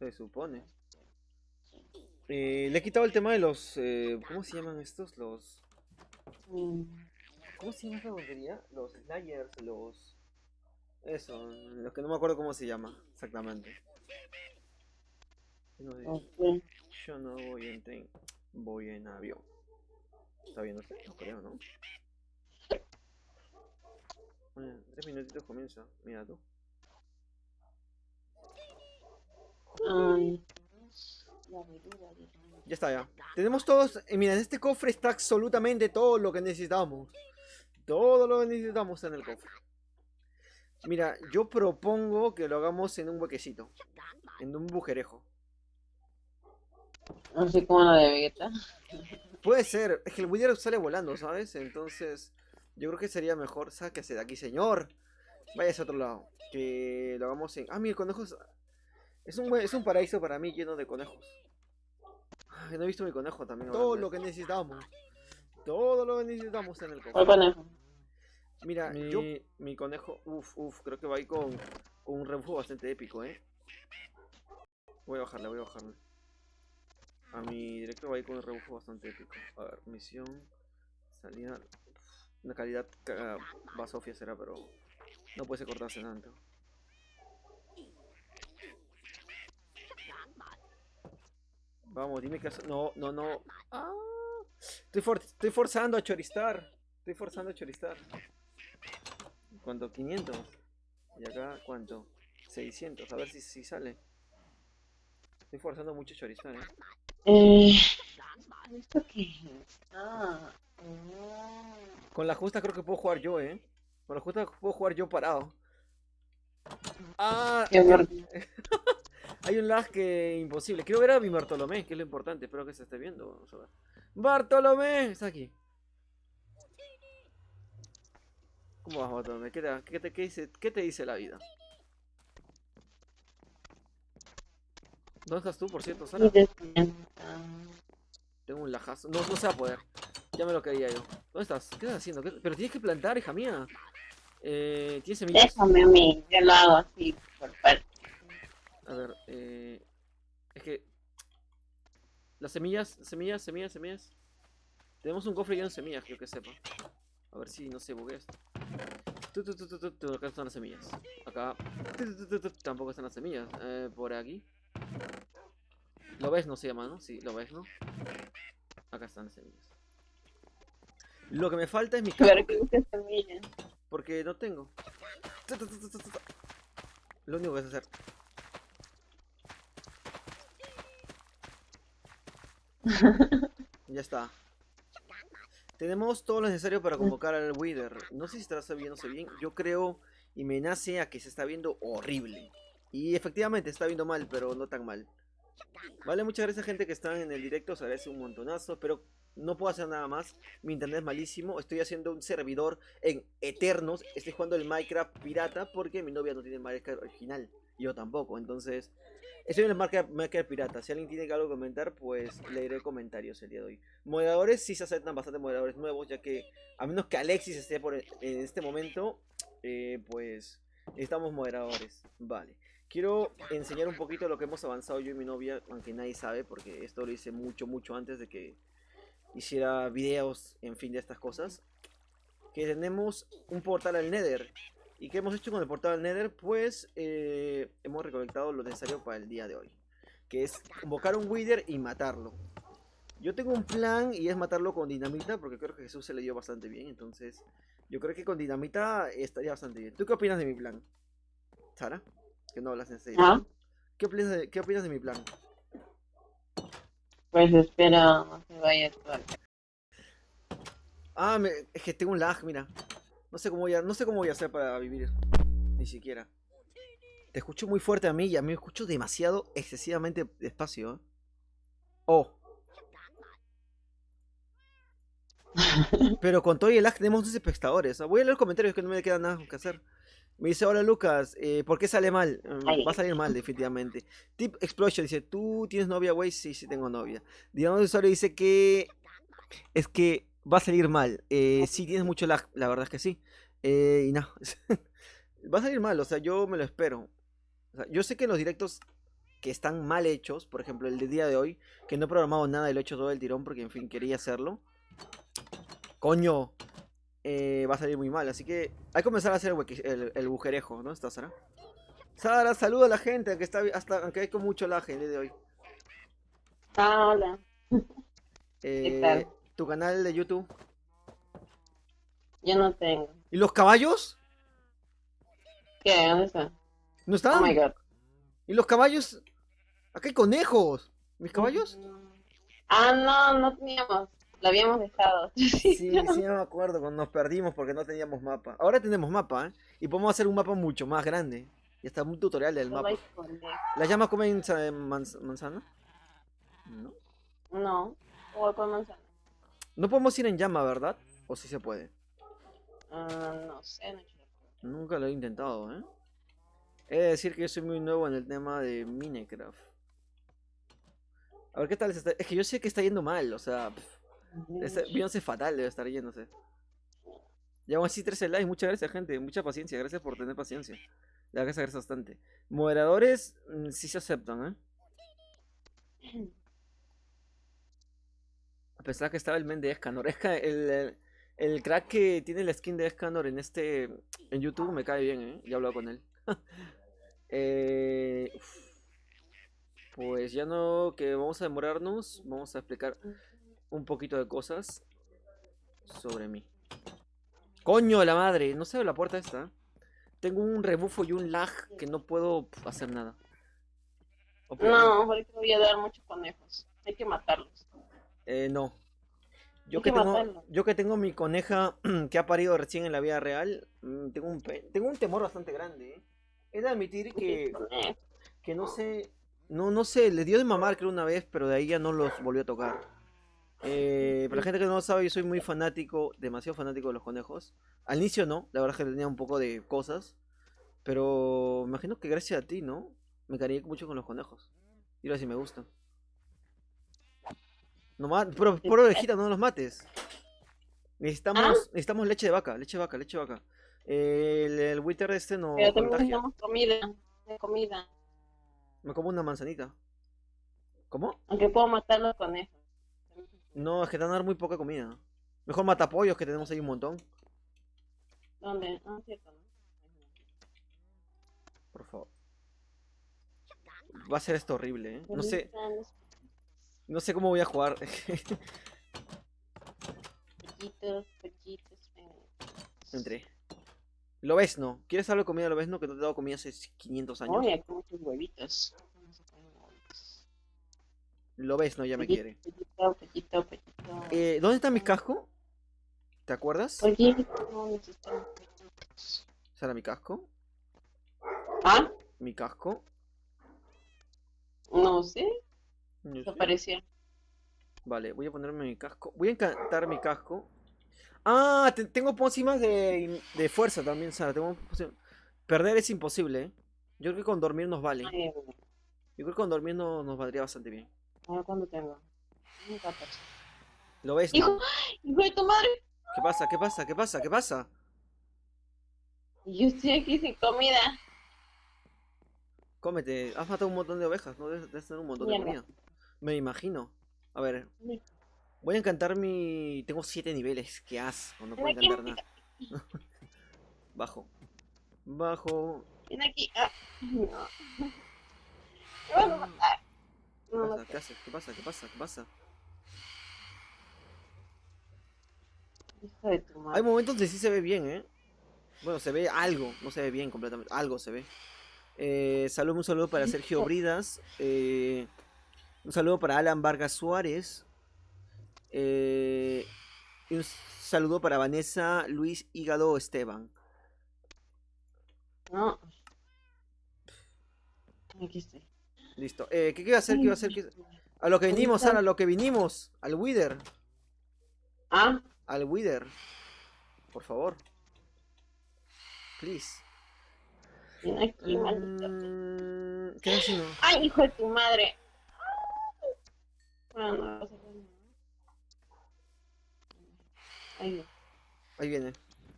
Se supone. Le he quitado el tema de los... ¿cómo se llaman estos? Los... Mm, ¿Cómo se llama esta tontería? Los Slayers, los... Eso, los que no me acuerdo cómo se llama exactamente. No sé, ok. yo no voy en tren, voy en avión. ¿Está bien usted? No creo, ¿no? Bueno, 3 minutitos comienza, mira tú. Ay, la verdura de Ya está, ya. Tenemos todos, mira, en este cofre está absolutamente todo lo que necesitamos. Todo lo que necesitamos en el cofre. Mira, yo propongo que lo hagamos en un huequecito, en un bujerejo. así como la de Vegeta. Puede ser, es que el Wither sale volando, ¿sabes? Entonces, yo creo que sería mejor, sáquese de aquí, señor. Vaya a otro lado. Que lo hagamos en... Ah, mira, conejos. Es un paraíso para mí lleno de conejos. Ay, no he visto mi conejo también. Todo lo que necesitamos. Todo lo que necesitamos en el ¿Cuál cofre. conejo? Mira, mi conejo, creo que va ahí con un refugio bastante épico, ¿eh? Voy a bajarle, voy a bajarle. A mi directo va ahí con un refugio bastante épico. A ver, misión, salida. Una calidad basofia será, pero no puede cortarse tanto. Vamos, dime que... No, no, no. Ah, estoy forzando a choristar. Estoy forzando a choristar. ¿Cuánto? 500. Y acá, ¿cuánto? 600. A ver si sale. Estoy forzando mucho a choristar, ¿eh? Eh, ¿Esto qué es? Con la justa creo que puedo jugar yo, ¿eh? Con la justa puedo jugar yo parado. Ah, qué horror. hay un lag que imposible. Quiero ver a mi Bartolomé, que es lo importante. Espero que se esté viendo. Vamos a ver. ¡Bartolomé! Está aquí. ¿Cómo vas, Bartolomé? ¿Qué te dice la vida? ¿Dónde estás tú, por cierto, Y Sara? despierta. Tengo un lajazo. No, no se va a poder. Ya me lo quería yo. ¿Dónde estás? ¿Qué estás haciendo? Pero tienes que plantar, hija mía. ¿Tienes semillas? Déjame a mí, yo lo hago así por parte. A ver, es que las semillas. Tenemos un cofre lleno de semillas, creo que sepa. A ver si no se buguea esto. Acá están las semillas. Acá. Tampoco están las semillas. Por aquí. Lo ves, no se llama, ¿no? Sí, lo ves, ¿no? Acá están las semillas. Lo que me falta es mi Pero casco. que busques semillas. Porque no tengo. Lo único que es hacer. Ya está. Tenemos todo lo necesario para convocar al Wither. No sé si estará viéndose bien. Yo creo y me nace a que se está viendo horrible. Y efectivamente está viendo mal, pero no tan mal. Vale, muchas gracias gente que está en el directo. Se agradece un montonazo. Pero no puedo hacer nada más. Mi internet es malísimo. Estoy haciendo un servidor en Eternos. Estoy jugando el Minecraft pirata porque mi novia no tiene Minecraft original. Yo tampoco. Entonces estoy en el Minecraft pirata. Si alguien tiene algo que comentar, pues leeré comentarios el día de hoy. Moderadores, sí se aceptan bastante moderadores nuevos, ya que a menos que Alexis esté en este momento, pues necesitamos moderadores. Vale. Quiero enseñar un poquito lo que hemos avanzado yo y mi novia, aunque nadie sabe, porque esto lo hice mucho, mucho antes de que hiciera videos, en fin, de estas cosas. Que tenemos un portal al Nether. ¿Y qué hemos hecho con el portal al Nether? Pues hemos recolectado lo necesario para el día de hoy. Que es convocar un Wither y matarlo. Yo tengo un plan y es matarlo con dinamita, porque creo que Jesús se le dio bastante bien. Entonces, yo creo que con dinamita estaría bastante bien. ¿Tú qué opinas de mi plan, Sara? Que no hablas enseguida. ¿Ah? Qué opinas de mi plan? Pues espera, no se vaya todo. Ah, es que tengo un lag, mira. No sé cómo voy a hacer para vivir. Ni siquiera. Te escucho muy fuerte a mí y a mí me escucho demasiado, excesivamente despacio, ¿eh? Oh, pero con todo y el lag tenemos 12 espectadores. Voy a leer los comentarios que no me queda nada que hacer. Me dice, hola Lucas, ¿por qué sale mal? Va a Ay, salir mal, definitivamente. Tip Explosion dice, ¿tú tienes novia, güey? Sí, sí tengo novia. Digamos, el usuario dice que es que va a salir mal. Sí, tienes mucho lag, la verdad es que sí. Y no, va a salir mal, o sea, yo me lo espero. O sea, yo sé que en los directos que están mal hechos, por ejemplo el de día de hoy, que no he programado nada y lo he hecho todo el tirón porque en fin quería hacerlo. Coño, va a salir muy mal, así que hay que comenzar a hacer el bujerejo, ¿no? ¿Está Sara? Sara, saluda a la gente, aunque, aunque hay con mucho laje el día de hoy. Ah, hola. ¿Qué tal? Tu canal de YouTube. Yo no tengo. ¿Y los caballos? ¿Qué? ¿Dónde está? ¿No Oh my están? God. ¿Y los caballos? Acá hay conejos. ¿Mis caballos? Ah, no, no teníamos. Lo habíamos dejado. Sí, Sí, sí, me acuerdo cuando nos perdimos porque no teníamos mapa. Ahora tenemos mapa, ¿eh? Y podemos hacer un mapa mucho más grande. Y está un tutorial del solo mapa. hay conejos. ¿Las llamas comen manzana? No. No, o con manzana. No podemos ir en llama, ¿verdad? ¿O sí se puede? Ah, no sé, no he hecho la prueba. Nunca lo he intentado, ¿eh? He de decir que yo soy muy nuevo en el tema de Minecraft. A ver qué tal está. Es que yo sé que está yendo mal, o sea, viéndose fatal debe estar yéndose. Y aún así 13 likes, muchas gracias gente, mucha paciencia, gracias por tener paciencia. La verdad que se agradece bastante. Moderadores, sí se aceptan, ¿eh? A pesar que estaba el men de Escanor. El crack que tiene la skin de Escanor en YouTube me cae bien, ¿eh? Ya he hablado con él. Uf, pues ya no, que vamos a demorarnos, vamos a explicar un poquito de cosas sobre mí. Coño de la madre, no se abre la puerta esta. Tengo un rebufo y un lag que no puedo hacer nada. No, ahorita voy a dar muchos conejos. Hay que matarlos. No. Hay que matarlos. Yo que tengo mi coneja que ha parido recién en la vida real, tengo un temor bastante grande, ¿eh? He de admitir que no sé, no sé, le dio de mamar creo una vez, pero de ahí ya no los volvió a tocar. Para la gente que no lo sabe, yo soy muy fanático, demasiado fanático de los conejos. Al inicio no, la verdad es que tenía un poco de cosas, pero me imagino que gracias a ti, ¿no? Me cariñé mucho con los conejos. Y ahora sí me gustan. No por ovejita, no los mates. Ah, Necesitamos leche de vaca, leche de vaca, leche de vaca. El Wither este nos pero también contagia. necesitamos comida. De comida. Me como una manzanita. ¿Cómo? Aunque puedo matar los conejos. No, es que te van a dar muy poca comida. Mejor mata pollos que tenemos ahí un montón. ¿Dónde? Ah, cierto, ¿no? Por favor. Va a ser esto horrible, ¿eh? ¿Dónde están los No sé cómo voy a jugar. pollitos, pollitos? Entré. Lobezno. ¿Quieres algo de comida Lobezno que no te he dado comida hace 500 años? Oye, aquí muchos huevitos. Vamos a poner huevitos. Lobezno ya me Pollito, quiere. pollito, pollito, pollito. ¿Dónde está mi casco? ¿Te acuerdas? Pollito, ¿dónde están? ¿Será mi casco? Ah, ¿Mi casco? no sé. No sé. Desapareció. Vale, voy a ponerme mi casco. Voy a encantar mi casco. Ah, tengo pócimas de fuerza también, Sara. Perder es imposible, ¿eh? Yo creo que con dormir nos vale. Ay, Yo creo que con dormir nos valdría bastante bien. a ver cuándo tengo. Un 14. ¿Lo ves, Hijo, no? hijo de tu madre. ¿Qué pasa? ¿Qué pasa? ¿Qué pasa? ¿Qué pasa? Yo estoy aquí sin comida. Cómete. Has matado un montón de ovejas, ¿no? Debes tener un montón de Mierda. comida. Me imagino. A ver, voy a encantar mi... Tengo 7 niveles. Qué asco. No Ven puedo aquí, encantar nada. Bajo. Bajo. ven aquí. Ah, no. Me van a matar. ¿Qué No, no pasa? ¿Qué quiero. haces? ¿Qué pasa? ¿Qué pasa? ¿Qué pasa? Hijo de tu Hay madre. momentos donde sí se ve bien, ¿eh? Bueno, se ve algo. No se ve bien completamente. Algo se ve. Un saludo para Sergio Bridas. Un saludo para Alan Vargas Suárez. Y un saludo para Vanessa Luis Hígado Esteban. No. Aquí estoy. Listo. ¿Qué iba a hacer? ¿Qué iba a hacer? A lo que vinimos, Sara, a lo que vinimos. Al Wither. Ah, Al Wither. Por favor. Please. ven aquí, maldito. ¿Qué estás haciendo? Ay, hijo de tu madre. Bueno, no vas a hacer nada. Ay, Ahí viene.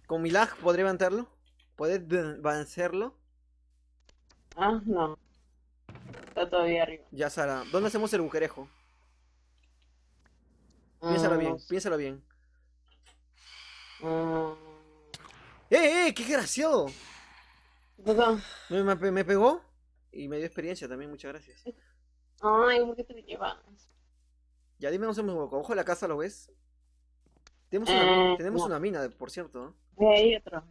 ¿Con mi lag podré vencerlo? ¿Podré vencerlo? ah, no. está todavía arriba. Ya, Sara. ¿Dónde hacemos el bujerejo? Piénsalo bien, No sé. piénsalo bien. Mm, ¡Qué desgraciado! ¿qué pasó? Me pegó y me dio experiencia también, muchas gracias. Ay, ¿por qué te llevas? Ya dime, no se me equivoco. Ojo de la casa, ¿lo ves? Tenemos No. una mina, por cierto, ¿no? Ahí otro.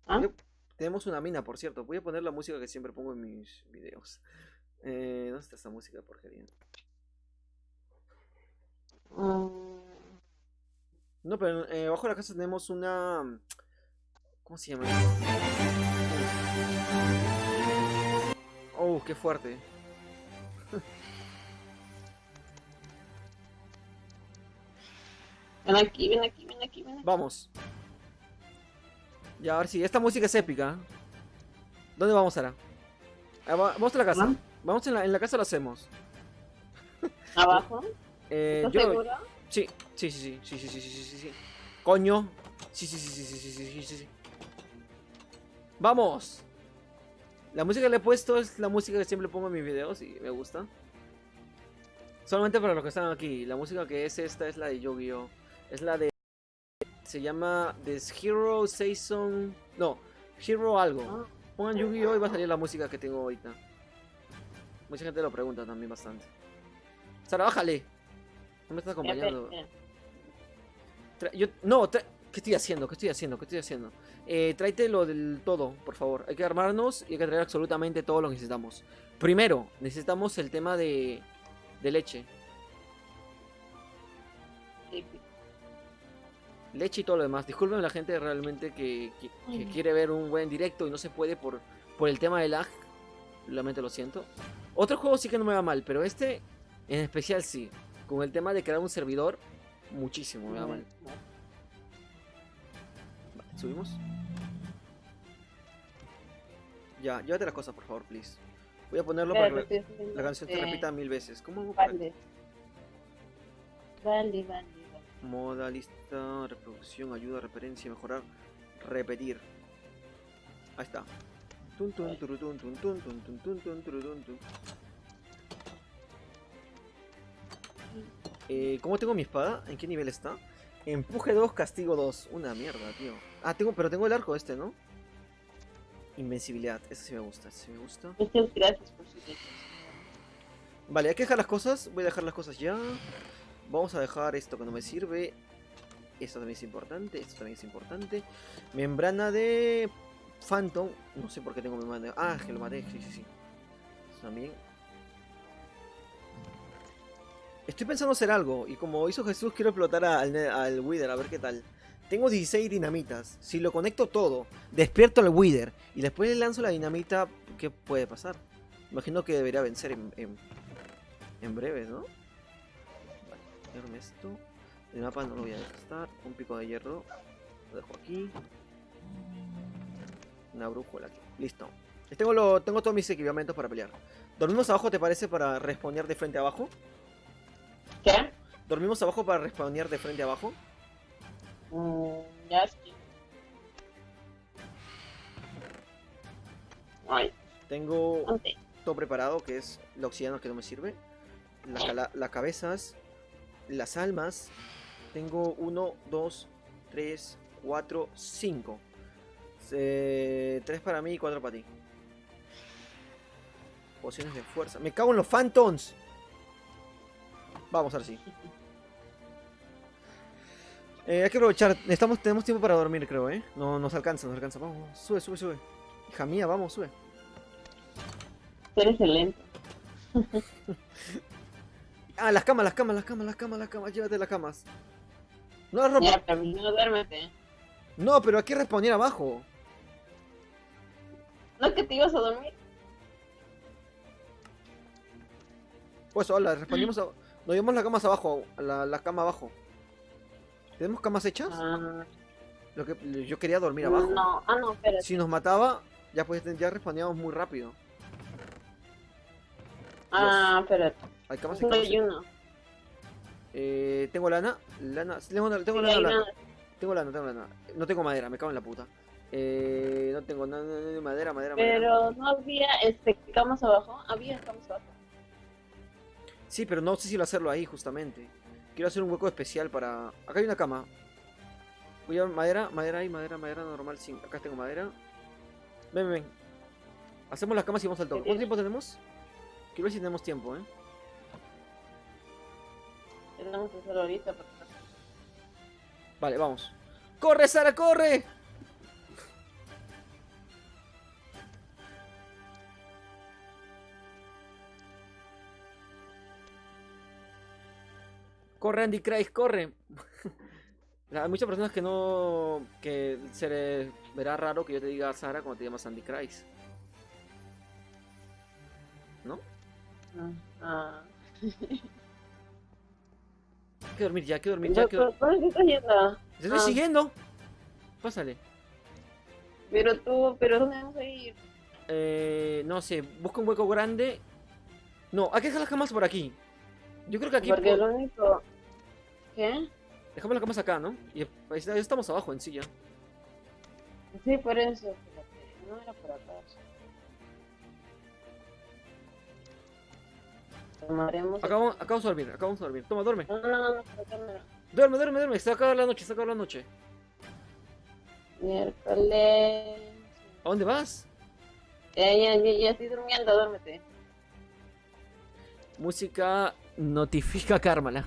¿Ah? Voy a- Tenemos una mina, por cierto. Voy a poner la música que siempre pongo en mis videos. ¿Dónde está esta música de porquería? Mm, No, pero abajo de la casa tenemos una... ¿Cómo se llama? Oh, qué fuerte. ven aquí, ven aquí, ven aquí, ven aquí. Vamos. Ya, a ver si esta música es épica. ¿Dónde vamos, Sara? Vamos a la casa. ¿Ah? Vamos en la casa lo hacemos. ¿Abajo? ¿Estás Yo... seguro? Sí, sí, sí, sí, sí, sí, sí, sí, sí, sí, sí. Coño. Sí, sí, sí, sí, sí, sí, sí, sí, sí, sí. ¡Vamos! La música que le he puesto es la música que siempre pongo en mis videos y me gusta. Solamente para los que están aquí. La música que es esta es la de Yu-Gi-Oh! Es la de... Se llama The Hero Season... No, Hero algo. Ah, Pongan Yu-Gi-Oh! Y va a salir la música que tengo ahorita. Mucha gente lo pregunta también bastante. Sara, bájale. No me estás acompañando. espera. ¿Qué estoy haciendo? ¿Qué estoy haciendo? ¿Qué estoy haciendo? Tráete lo del todo, por favor. Hay que armarnos y hay que traer absolutamente todo lo que necesitamos. Primero, necesitamos el tema de leche. Sí, Leche y todo lo demás. Disculpen la gente realmente que quiere ver un buen directo y no se puede por el tema del lag. Realmente lo siento. Otro juego sí que no me va mal, pero este en especial sí. Con el tema de crear un servidor, muchísimo me va mal. Vale, subimos. Ya, llévate las cosas, por favor, please. Voy a ponerlo para Espera, que estoy haciendo, la canción se repita 1000 veces. ¿Cómo hago para Vale. Vale, vale, vale. moda, lista, reproducción, ayuda, referencia, mejorar, repetir? Ahí está. Tun, tun, turutun, tun, tun, tun, tun, tun, tun, turutun, tun. ¿Cómo tengo mi espada? ¿En qué nivel está? Empuje 2, castigo 2. Una mierda, tío. Ah, pero tengo el arco este, ¿no? Invencibilidad. Ese sí me gusta, ese sí me gusta. Muchas gracias por su tiempo. Vale, hay que dejar las cosas. Voy a dejar las cosas ya. Vamos a dejar esto que no me sirve. Esto también es importante. Esto también es importante. Membrana de Phantom. No sé por qué tengo membrana de... Ah, que lo maté. Sí, sí, sí. Eso también. Estoy pensando hacer algo. Y como hizo Jesús, quiero explotar al Wither. A ver qué tal. Tengo 16 dinamitas. Si lo conecto todo, despierto al Wither y después le lanzo la dinamita, ¿qué puede pasar? Imagino que debería vencer en breve, ¿no? Vale, cierro esto. El mapa no lo voy a gastar. Un pico de hierro. Lo dejo aquí. Una brújula aquí. Listo. Tengo todos mis equipamientos para pelear. ¿Dormimos abajo, te parece, para respawnear de frente a abajo? ¿Qué? ¿Dormimos abajo para respawnear de frente a abajo? Ya sí. Ay, Tengo ponte. todo preparado, que es la obsidiana que no me sirve. Las cabezas. Las almas. Tengo 1, 2, 3, 4, 5. 3 para mí y 4 para ti. Pociones de fuerza. Me cago en los Phantoms. Vamos, ahora sí. Hay que aprovechar. Tenemos tiempo para dormir, creo, ¿eh? No nos alcanza, nos alcanza. Vamos, sube, sube, sube. Hija mía, vamos, sube. Eres excelente. Ah, las camas, las camas, las camas, las camas, las camas. Llévate las camas. No las rompas. Ya, pero no duérmete. No, pero hay que responder abajo. ¿No es que te ibas a dormir? Pues hola, respondimos a... Nos llevamos las camas abajo, la cama abajo. ¿Tenemos camas hechas? Ah, Yo quería dormir abajo. no, no, espérate. Si nos mataba, ya respondíamos muy rápido. Espérate. Hay camas y Solo camas. hay uno. Tengo lana. Tengo Sí, lana, hay lana. una. Tengo lana. No tengo madera, me cago en la puta. No tengo nada de madera, madera. Pero no había camas abajo. Había camas abajo. Sí, pero no sé si lo hacerlo ahí, justamente. Quiero hacer un hueco especial para... Acá hay una cama. Voy a madera, madera y madera normal. Sí, acá tengo madera. Ven, ven, ven. Hacemos las camas y vamos al toque. ¿Cuánto tiempo tenemos? Quiero ver si tenemos tiempo, ¿eh? Tenemos que hacerlo ahorita. Porque... Vale, vamos. ¡Corre, Sara, corre! Corre, Andy Christ, corre. Hay muchas personas que no... que se les verá raro que yo te diga Sara cuando te llamas Andy Christ. ¿No? Ah. Hay que dormir ya, hay que dormir ya. ¿Dónde te estás yendo? ¡Te estoy siguiendo! Pásale. Pero ¿dónde vamos a ir? No sé, busca un hueco grande. No, hay que dejar las camas por aquí. Yo creo que aquí... Porque lo único... ¿Qué? Dejamos las camas acá, ¿no? Y ahí ya estamos abajo en sí ya. Sí, por eso. Fíjate. No era por acá. Tomaremos... Acá vamos a dormir, acá vamos a dormir. Toma, duerme. No, por acá no. Duerme, duerme, duerme. Se va a acabar la noche, se va a acabar la noche. Miércoles... ¿A dónde vas? Ya estoy durmiendo, duérmete. Música notifica Kármala.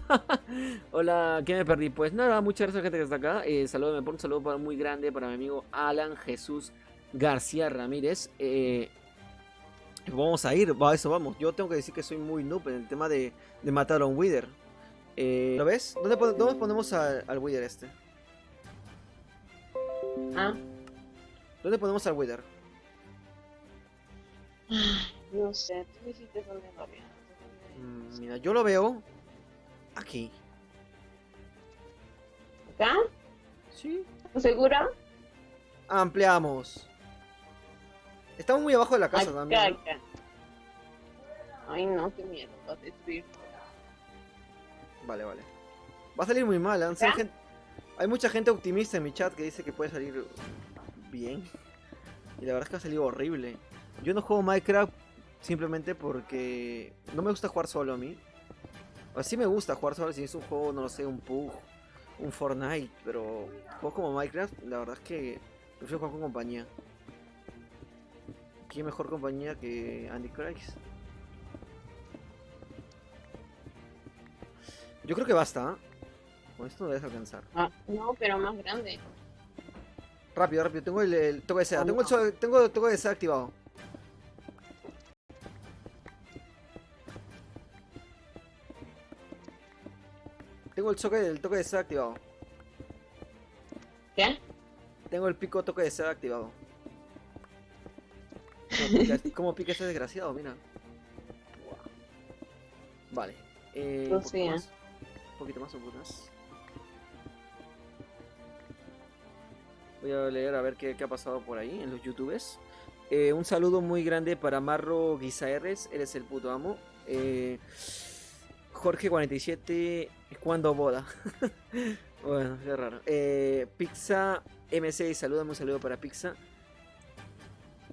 Hola, ¿qué me perdí? Pues nada, muchas gracias a la gente que está acá. Saludo, me pongo un saludo muy grande para mi amigo Alan Jesús García Ramírez. Vamos a ir, a eso vamos. Yo tengo que decir que soy muy noob en el tema de matar a un Wither. ¿Lo ves? ¿Dónde ponemos al Wither este? Ah, ¿Dónde ponemos al Wither? no sé, tú dijiste dónde lo había. Mira, yo lo veo aquí. ¿Acá? Sí. ¿Estás segura? Ampliamos. Estamos muy abajo de la casa Acá, también, ¿no? acá. Ay, no, qué miedo, va a destruir. Vale, vale. Va a salir muy mal, ¿eh? ¿Acá? Hay mucha gente optimista en mi chat que dice que puede salir bien. Y la verdad es que ha salido horrible. Yo no juego Minecraft simplemente porque no me gusta jugar solo a mí. O sí me gusta jugar solo si es un juego, no lo sé, un PUG, un Fortnite. Pero juegos como Minecraft, la verdad es que prefiero jugar con compañía. ¿Qué mejor compañía que Andy Christ? Yo creo que basta, ¿eh? Con esto no debes alcanzar. Ah, no, pero más grande. Rápido, rápido, tengo el toque de seda. Oh, Tengo el toque de seda activado. Tengo el toque de seda activado. ¿Qué? Tengo el pico toque de seda activado. ¿Cómo pica este desgraciado? Mira. Wow. Vale. Un poquito más. Un poquito más, un poquito más. Voy a leer a ver qué ha pasado por ahí en los youtubes. Un saludo muy grande para Marro Guisaerres, eres el puto amo. Jorge47, ¿cuándo boda? Bueno, qué raro. Pizza M6, salúdame, un saludo para Pizza.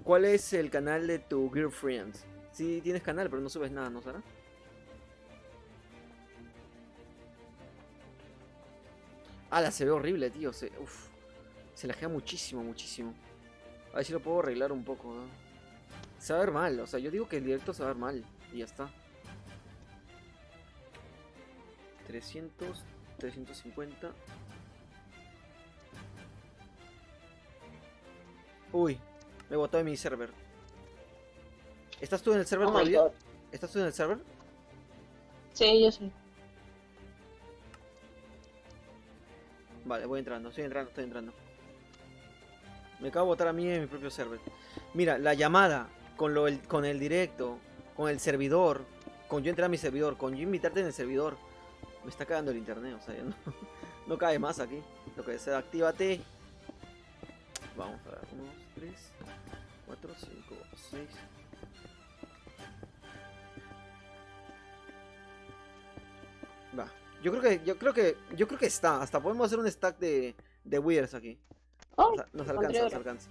¿Cuál es el canal de tu girlfriend? Sí, tienes canal, pero no subes nada, ¿no, Sara? Ah, se ve horrible, tío. Se lajea muchísimo, muchísimo. A ver si lo puedo arreglar un poco, ¿no? Se va a ver mal, o sea, yo digo que el directo se va a ver mal. Y ya está. 300, 350. Uy, me botó de mi server. ¿Estás tú en el server Oh my todavía? God. ¿Estás tú en el server? Sí, yo sí. Vale, voy entrando, estoy entrando. Me acabo de botar a mí en mi propio server. Mira, la llamada con el directo, con el servidor, con yo entrar a mi servidor, con yo invitarte en el servidor. Me está cagando el internet, o sea, ya no, no cabe más aquí. Lo que sea, actívate. Vamos a ver, 1, 3, 4, 5, 6. Va. Yo creo que está. Hasta podemos hacer un stack de Withers aquí. Oh, Nos encontré alcanza, nos oro. alcanza.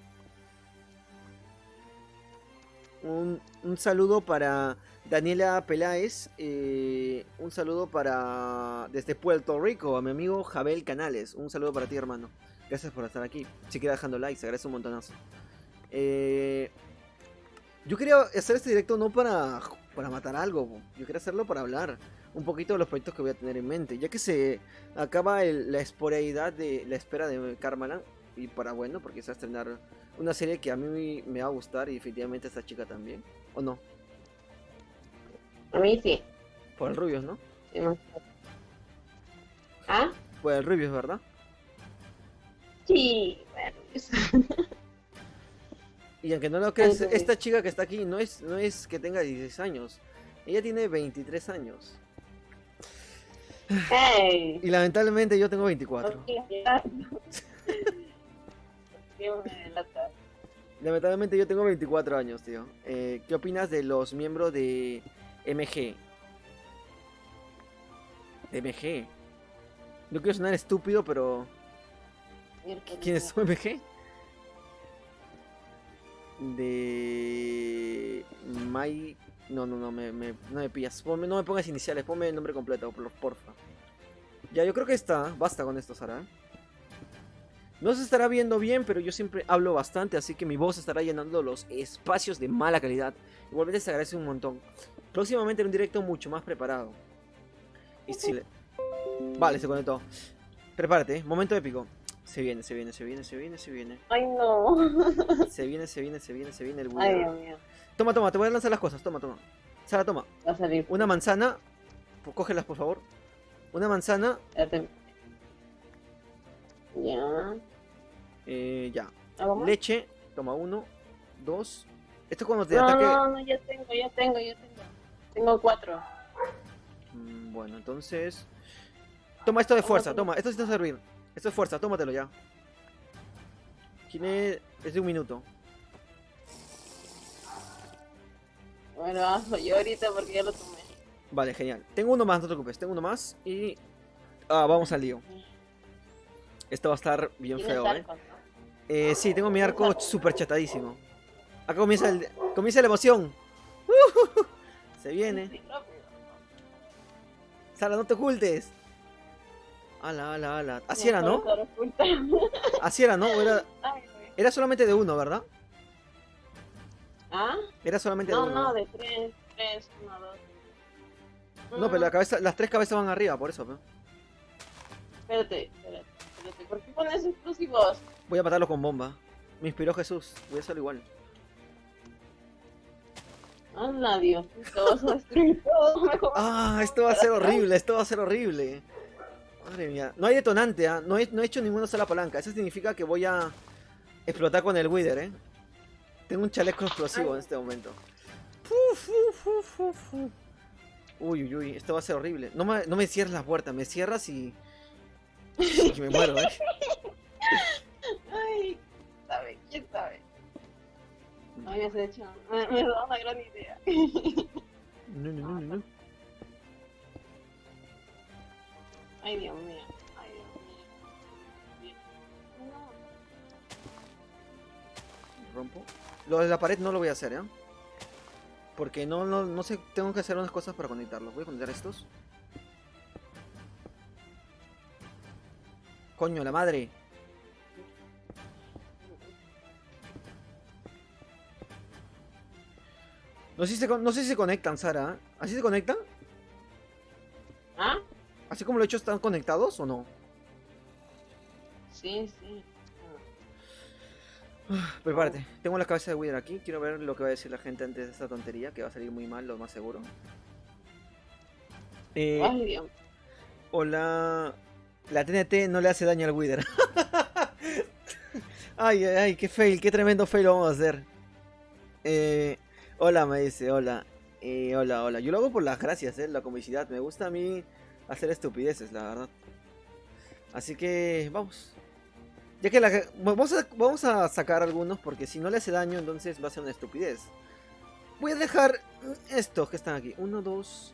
Un saludo para Daniela Peláez. Un saludo para desde Puerto Rico a mi amigo Jabel Canales. Un saludo para ti, hermano. Gracias por estar aquí. Si quieres dejando likes, se agradece un montonazo. Yo quería hacer este directo no para matar algo. Yo quería hacerlo para hablar un poquito de los proyectos que voy a tener en mente. Ya que se acaba la esporeidad de la espera de Karmaland. Y para bueno, porque se va a estrenar una serie que a mí me va a gustar y definitivamente a esta chica también. ¿O no? A mí sí. Por el Rubius, ¿no? Sí, ¿Ah? Por el Rubius, ¿verdad? Sí, bueno, eso. Y aunque no lo creas, Entonces, esta chica que está aquí no es que tenga 16 años. Ella tiene 23 años. hey, Y lamentablemente yo tengo ¿por 24. qué me delatas? Lamentablemente yo tengo 24 años, tío. ¿Qué opinas de los miembros de MG? De MG. No quiero sonar estúpido, pero ¿quiénes son MG? De... My... No, no me pillas. No me pongas iniciales, ponme el nombre completo, porfa. Ya, yo creo que basta con esto, Sara. No se estará viendo bien, pero yo siempre hablo bastante, así que mi voz estará llenando los espacios de mala calidad. Igualmente se agradece un montón. Próximamente en un directo mucho más preparado. Y si le... Vale, se conectó. Prepárate, momento épico. Se viene, se viene, se viene, se viene, se viene. Ay, no. Se viene, se viene, se viene, se viene el Ay, Buda. Dios mío. Toma, toma, te voy a lanzar las cosas. Toma, toma. Sara, toma. Va a salir. Una manzana. Cógelas, por favor. Una manzana. Ya. Ya. ¿Algo más? Leche. Toma 1, 2. Esto es cuando te No, ataque. no, ya tengo. Tengo 4. Bueno, entonces. Toma esto de fuerza, toma. Esto sí te va a servir. Esto es fuerza, tómatelo ya. Es de 1 minuto. Bueno, hazlo yo ahorita porque ya lo tomé. Vale, genial. Tengo uno más, no te preocupes. Tengo uno más y. Vamos al lío. Esto va a estar bien ¿Tienes feo, arco, no? Sí, tengo mi arco súper chatadísimo. Acá comienza la emoción. Se viene. Sí, rápido. Sara, no te ocultes. Ala, ala, ala. Así No era, ¿no? puedo estar oculta. Así era, ¿no? O Ay, güey. era solamente de uno, ¿verdad? ¿Ah? Era solamente de No, uno. no, de 3, 1, 2. No, pero las 3 cabezas van arriba, por eso. ¿No? Espérate. ¿Por qué pones explosivos? Voy a matarlo con bomba. Me inspiró Jesús. Voy a hacerlo igual. Anda, Dios, te vas a destruir todo. Mejor. Esto va a ser horrible, esto va a ser horrible. Madre mía. No hay detonante, ¿ah? No he hecho ninguna sola palanca. Eso significa que voy a explotar con el Wither, ¿eh? Tengo un chaleco explosivo en este momento. Uy, uy, uy. Esto va a ser horrible. No me cierres la puerta. Me cierras y me muero, ¿eh? Ay, ¿quién sabe? Ay, me has hecho. Me da una gran idea. No. Ay, Dios mío. Rompo. Lo de la pared no lo voy a hacer, ¿eh? Porque no sé, tengo que hacer unas cosas para conectarlos. Voy a conectar estos. Coño, la madre. No sé si se conectan, Sara. ¿Así se conectan? ¿Ah? ¿Así como lo he hecho están conectados o no? Sí. Prepárate. Tengo la cabeza de Wither aquí. Quiero ver lo que va a decir la gente antes de esta tontería, que va a salir muy mal, lo más seguro. Ay, Dios. Hola. La TNT no le hace daño al Wither. Ay, qué fail, qué tremendo fail lo vamos a hacer. Hola, me dice, hola. Hola. Yo lo hago por las gracias, la comicidad. Me gusta a mí hacer estupideces, la verdad. Así que vamos. Ya que vamos a sacar algunos porque si no le hace daño, entonces va a ser una estupidez. Voy a dejar estos que están aquí. 1, 2.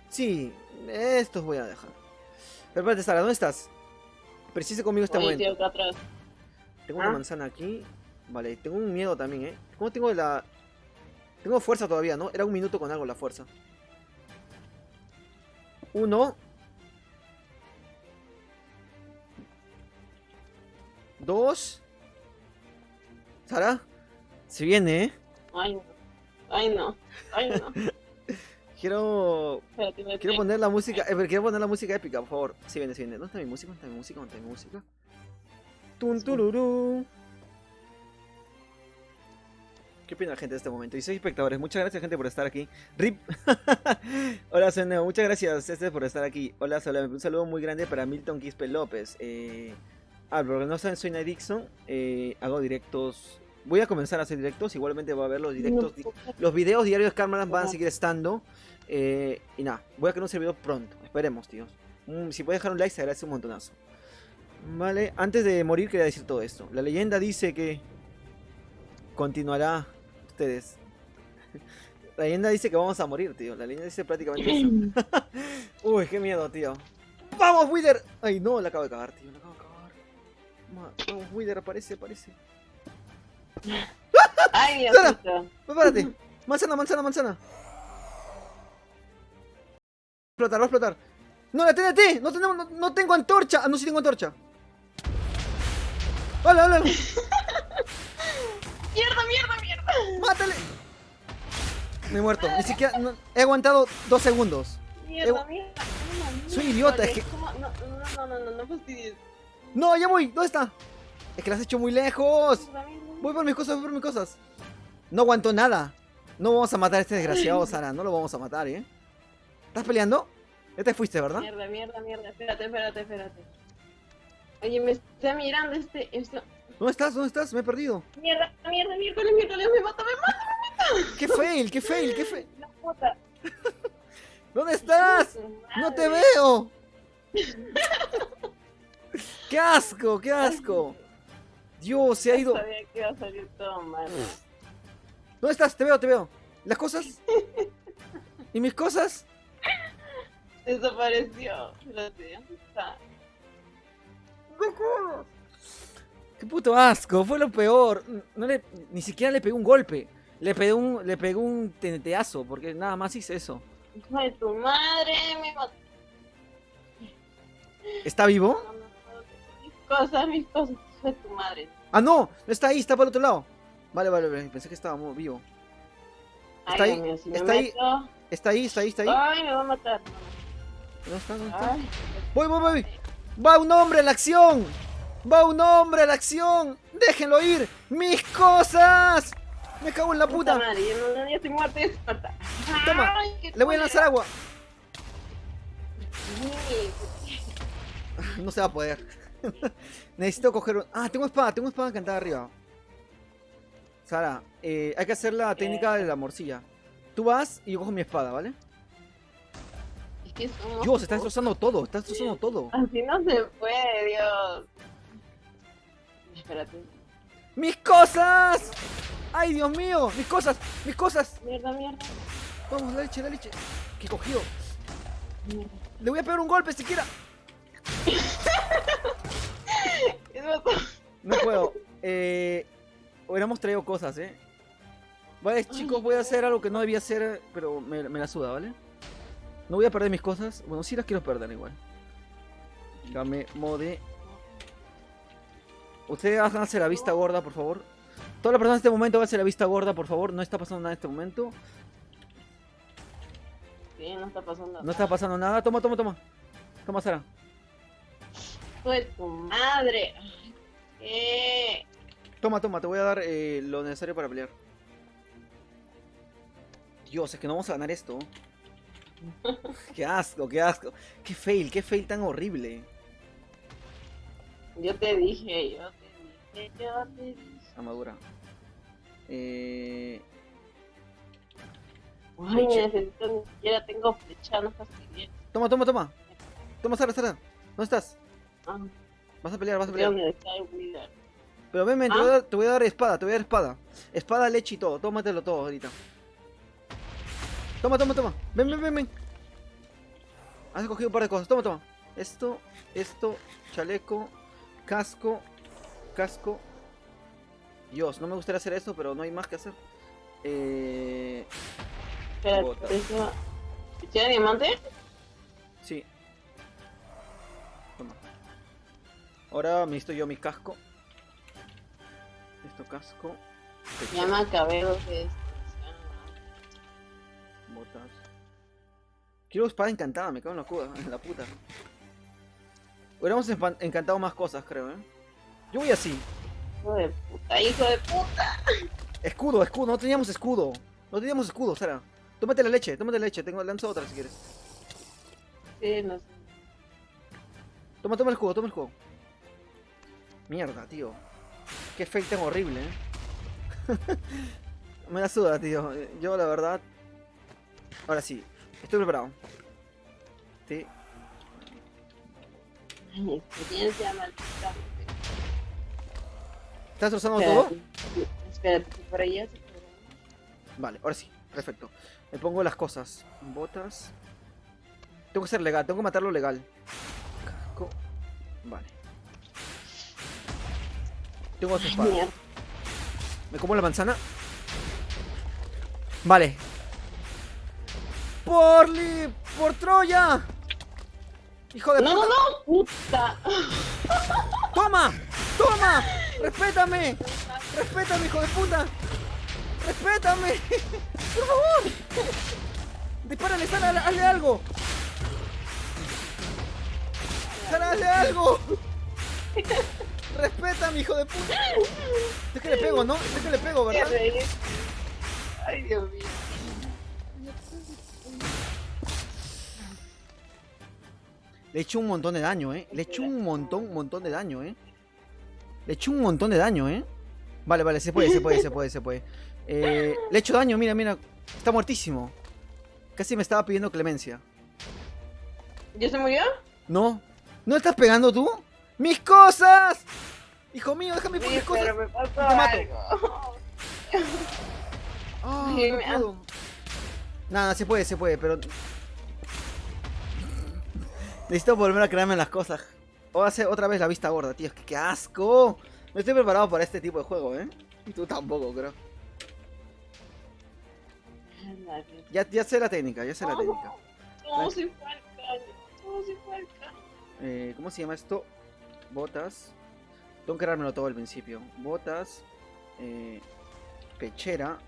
Sí, estos voy a dejar. Pero espérate, Sara, ¿dónde estás? Precise conmigo este Oye, momento. tío, acá atrás. Tengo una manzana aquí. Vale, tengo un miedo también, ¿eh? ¿Cómo tengo la...? Tengo fuerza todavía, ¿no? Era un minuto con algo la fuerza. 1. 2. Sara, se viene, ¿eh? Ay, no. Ay, no. Ay, no. Quiero Espérate, me Quiero poner la música, quiero poner la música épica, por favor. Sí, viene, sí, viene. ¿Dónde está mi música? ¿Dónde está mi música? ¿Dónde está mi música? Tun tururú. ¿Qué opina la gente de este momento? Y soy espectadores, muchas gracias gente por estar aquí. RIP. Hola Seneo, muchas gracias por estar aquí. Hola, un saludo muy grande para Milton Quispe López. Porque no saben, soy Night Dixon. Hago directos. Voy a comenzar a hacer directos. Igualmente voy a ver los directos. Los videos diarios de Karmaland van a seguir estando. Y nada, voy a crear un servidor pronto. Esperemos, tíos. Si puedes dejar un like, se agradece un montonazo. Vale, antes de morir quería decir todo esto. La leyenda dice que continuará. Ustedes. La leyenda dice que vamos a morir, tío. La leyenda dice prácticamente eso. Uy, qué miedo, tío. ¡Vamos, Wither! Ay, no, la acabo de cagar, tío. La acabo de cagar. Vamos, Wither, aparece. Ay, ¡Sara! Diosito. Prepárate. Manzana. Va a explotar. ¡No, la TNT! No tengo antorcha. Ah, no, sí tengo antorcha. ¡Hola! ¡Mierda! ¡Mátale! Me he muerto. Ni siquiera... he aguantado 2 segundos. ¡Mierda! Soy idiota, es que... ¿Cómo? No fastidies. ¡No, ya voy! ¿Dónde está? Es que la has hecho muy lejos. Voy por mis cosas. No aguanto nada. No vamos a matar a este desgraciado, Sara. No lo vamos a matar, ¿eh? ¿Estás peleando? Ya te fuiste, ¿verdad? Mierda. Espérate. Oye, me está mirando esto. ¿Dónde estás? Me he perdido. Mierda, me mata. ¡Qué fail! La puta. ¿Dónde estás? ¡No te veo! ¡Qué asco! Dios, se ha ido. Sabía que iba a salir todo mal. ¿Dónde estás? Te veo. ¿Las cosas? ¿Y mis cosas? Desapareció. Espérate, ¿dónde está? ¡Qué puto asco! Fue lo peor. Ni siquiera le pegué un golpe. Le pegué un teneteazo, porque nada más hice eso. Hijo de tu madre, me mató. ¿Está vivo? Mis cosas, hijo de tu madre. ¡Ah, no! No está ahí, está por el otro lado. Vale. Pensé que estaba vivo. Está Ay, ahí, Dios mío, si me está ahí. meto- Está ahí. Ay, me va a matar. ¿Dónde está? Ay, Voy. ¡Va un hombre a la acción! ¡Déjenlo ir! ¡Mis cosas! ¡Me cago en la puta! madre, ya estoy muerta. Toma, Ay, qué le voy a lanzar agua. Sí. No se va a poder. Necesito coger un... Ah, tengo espada encantada arriba. Sara, hay que hacer la técnica de la morcilla. Tú vas y yo cojo mi espada, ¿vale? Es que somos Dios, está pocos. destrozando todo. Así no se puede, Dios. Espérate. ¡Mis cosas! ¡Ay, Dios mío! ¡Mis cosas! Mierda. Vamos, la leche. ¿Qué cogió? Mierda. Le voy a pegar un golpe siquiera. ¿Qué me pasó? No puedo. Hubiéramos traído cosas, Vale, chicos, voy a hacer algo que no debía hacer, pero me la suda, ¿vale? No voy a perder mis cosas. Bueno, sí las quiero perder igual. Dame mode. Ustedes háganse la vista gorda, por favor. Todas las personas en este momento háganse la vista gorda, por favor. No está pasando nada en este momento. Sí, no está pasando. No está pasando nada. Toma. Toma, Sara. Hijo de tu madre. ¿Qué? Toma, te voy a dar lo necesario para pelear. Dios, es que no vamos a ganar esto. Qué asco. Qué fail tan horrible. Yo te dije. Armadura. Ay, Flecha. necesito, ni siquiera tengo flecha, no fastidies. Toma. Toma, Sara. ¿Dónde estás? Ah, Vas a pelear. ¿dónde está el Wither? Pero ven, te voy a dar espada. Espada, leche y todo. Tómatelo todo ahorita. Toma. Ven. Has cogido un par de cosas. Toma. Esto, chaleco. Casco. Casco. Dios, no me gustaría hacer eso, pero no hay más que hacer. Espera, Botas. eso. ¿Tiene diamante? Sí. Toma. Ahora me necesito yo mi casco. Esto casco. Ya me acabé los de estos. Botas. Quiero espada encantada, me cago en la puta. Hubiéramos encantado más cosas, creo, Yo voy así. Hijo de puta, hijo de puta. Escudo, escudo, no teníamos escudo. No teníamos escudo, Sara. Tómate la leche, tómate la leche. Lanza otra si quieres. Sí, no sé. Toma el escudo, toma el escudo. Mierda, tío. Qué fake tan horrible, Me la suda, tío. Yo, la verdad. Ahora sí, estoy preparado. Sí. Ay, experiencia maldita. ¿Estás usando todo? Espérate, que por allá se puede. Vale, ahora sí, perfecto. Me pongo las cosas. Botas. Tengo que ser legal, tengo que matarlo legal. Casco. Vale. Tengo su espada. Mierda. Me como la manzana. Vale. ¡Por Troya! ¡Hijo de No, no, puta! no, puta. ¡Toma! ¡Toma! ¡Respétame! ¡Respétame, hijo de puta! ¡Respétame! ¡Por favor! ¡Dispárale, Sara! ¡Hazle algo! ¡Sara, hazle algo! ¡Respétame, hijo de puta! Sé que le pego, ¿no? Sé que le pego, Qué ¿verdad? reír. Ay, Dios mío. Le he hecho un montón de daño, Le he hecho un montón de daño, Le he hecho un montón de daño, Vale, vale, se puede. Le he hecho daño, mira. Está muertísimo. Casi me estaba pidiendo clemencia. ¿Ya se murió? No. ¿No estás pegando tú? ¡Mis cosas! Hijo mío, déjame por Sí, mis cosas. pero me pasó Te mato. algo. Ah, Sí, no puedo. Nada, se puede, pero... Necesito volver a crearme las cosas. O hacer otra vez la vista gorda, tío. Es que qué asco. No estoy preparado para este tipo de juego, Y tú tampoco, creo. Ya sé la técnica, ¿Cómo se fue al caño? ¿Cómo se fue al caño? ¿Cómo se llama esto? Botas. Tengo que creármelo todo al principio. Botas. Pechera.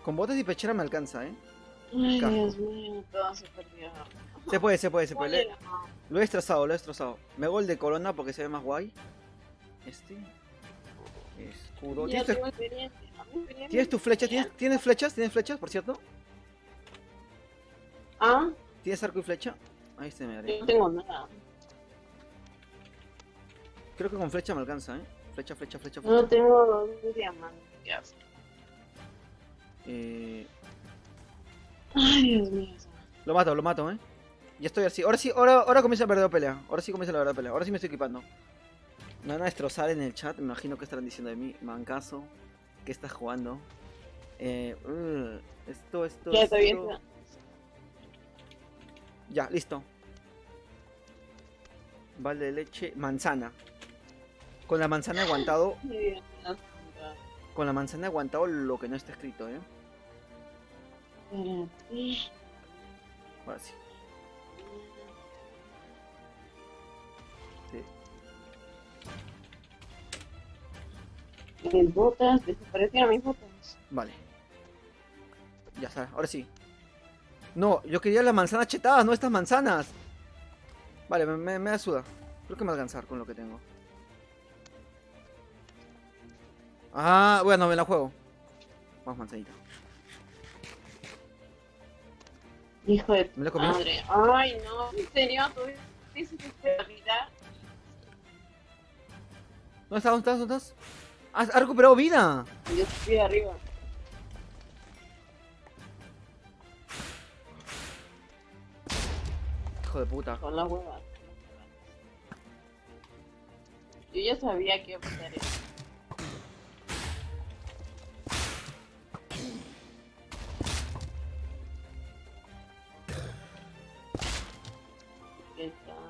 Con botas y pechera me alcanza, Ay, Casco. Dios mío, todo se perdió. Se puede. Oye, Lo he destrozado. Me hago el de corona porque se ve más guay. Escudo. ya ¿Tienes tu, tengo experiencia. ¿tienes tu flecha? ¿Tienes flechas? ¿Tienes flechas, por cierto? Ah, ¿Tienes arco y flecha? Ahí se me yo haré. no tengo nada. Creo que con flecha me alcanza, Flecha. No tengo dos diamantes. ¿Qué hago? Ay, Dios mío. Lo mato, Ya estoy así. Ahora comienza la verdadera pelea. Ahora sí comienza la verdadera pelea. Ahora sí me estoy equipando. Me van a destrozar en el chat. Me imagino que estarán diciendo de mí. Mancaso. ¿Qué estás jugando? Esto. Ya todavía está. Ya, listo. Balde de leche. Manzana. Con la manzana he aguantado. Con la manzana he aguantado lo que no está escrito, Espérate. Ahora sí. Mis botas, desaparecieron mis botas. Vale. Ya está, ahora sí. No, yo quería las manzanas chetadas, no estas manzanas. Vale, me da suda. Creo que me va a alcanzar con lo que tengo. Ah, bueno, me la juego. Vamos, manzanita. Hijo de ¿Me la comí? madre. Ay, no, en serio, tú dices que fue la vida. ¿Dónde estás? ¡Has recuperado vida! Yo estoy arriba. Hijo de puta. Con la hueva. Yo ya sabía que iba a pasar eso.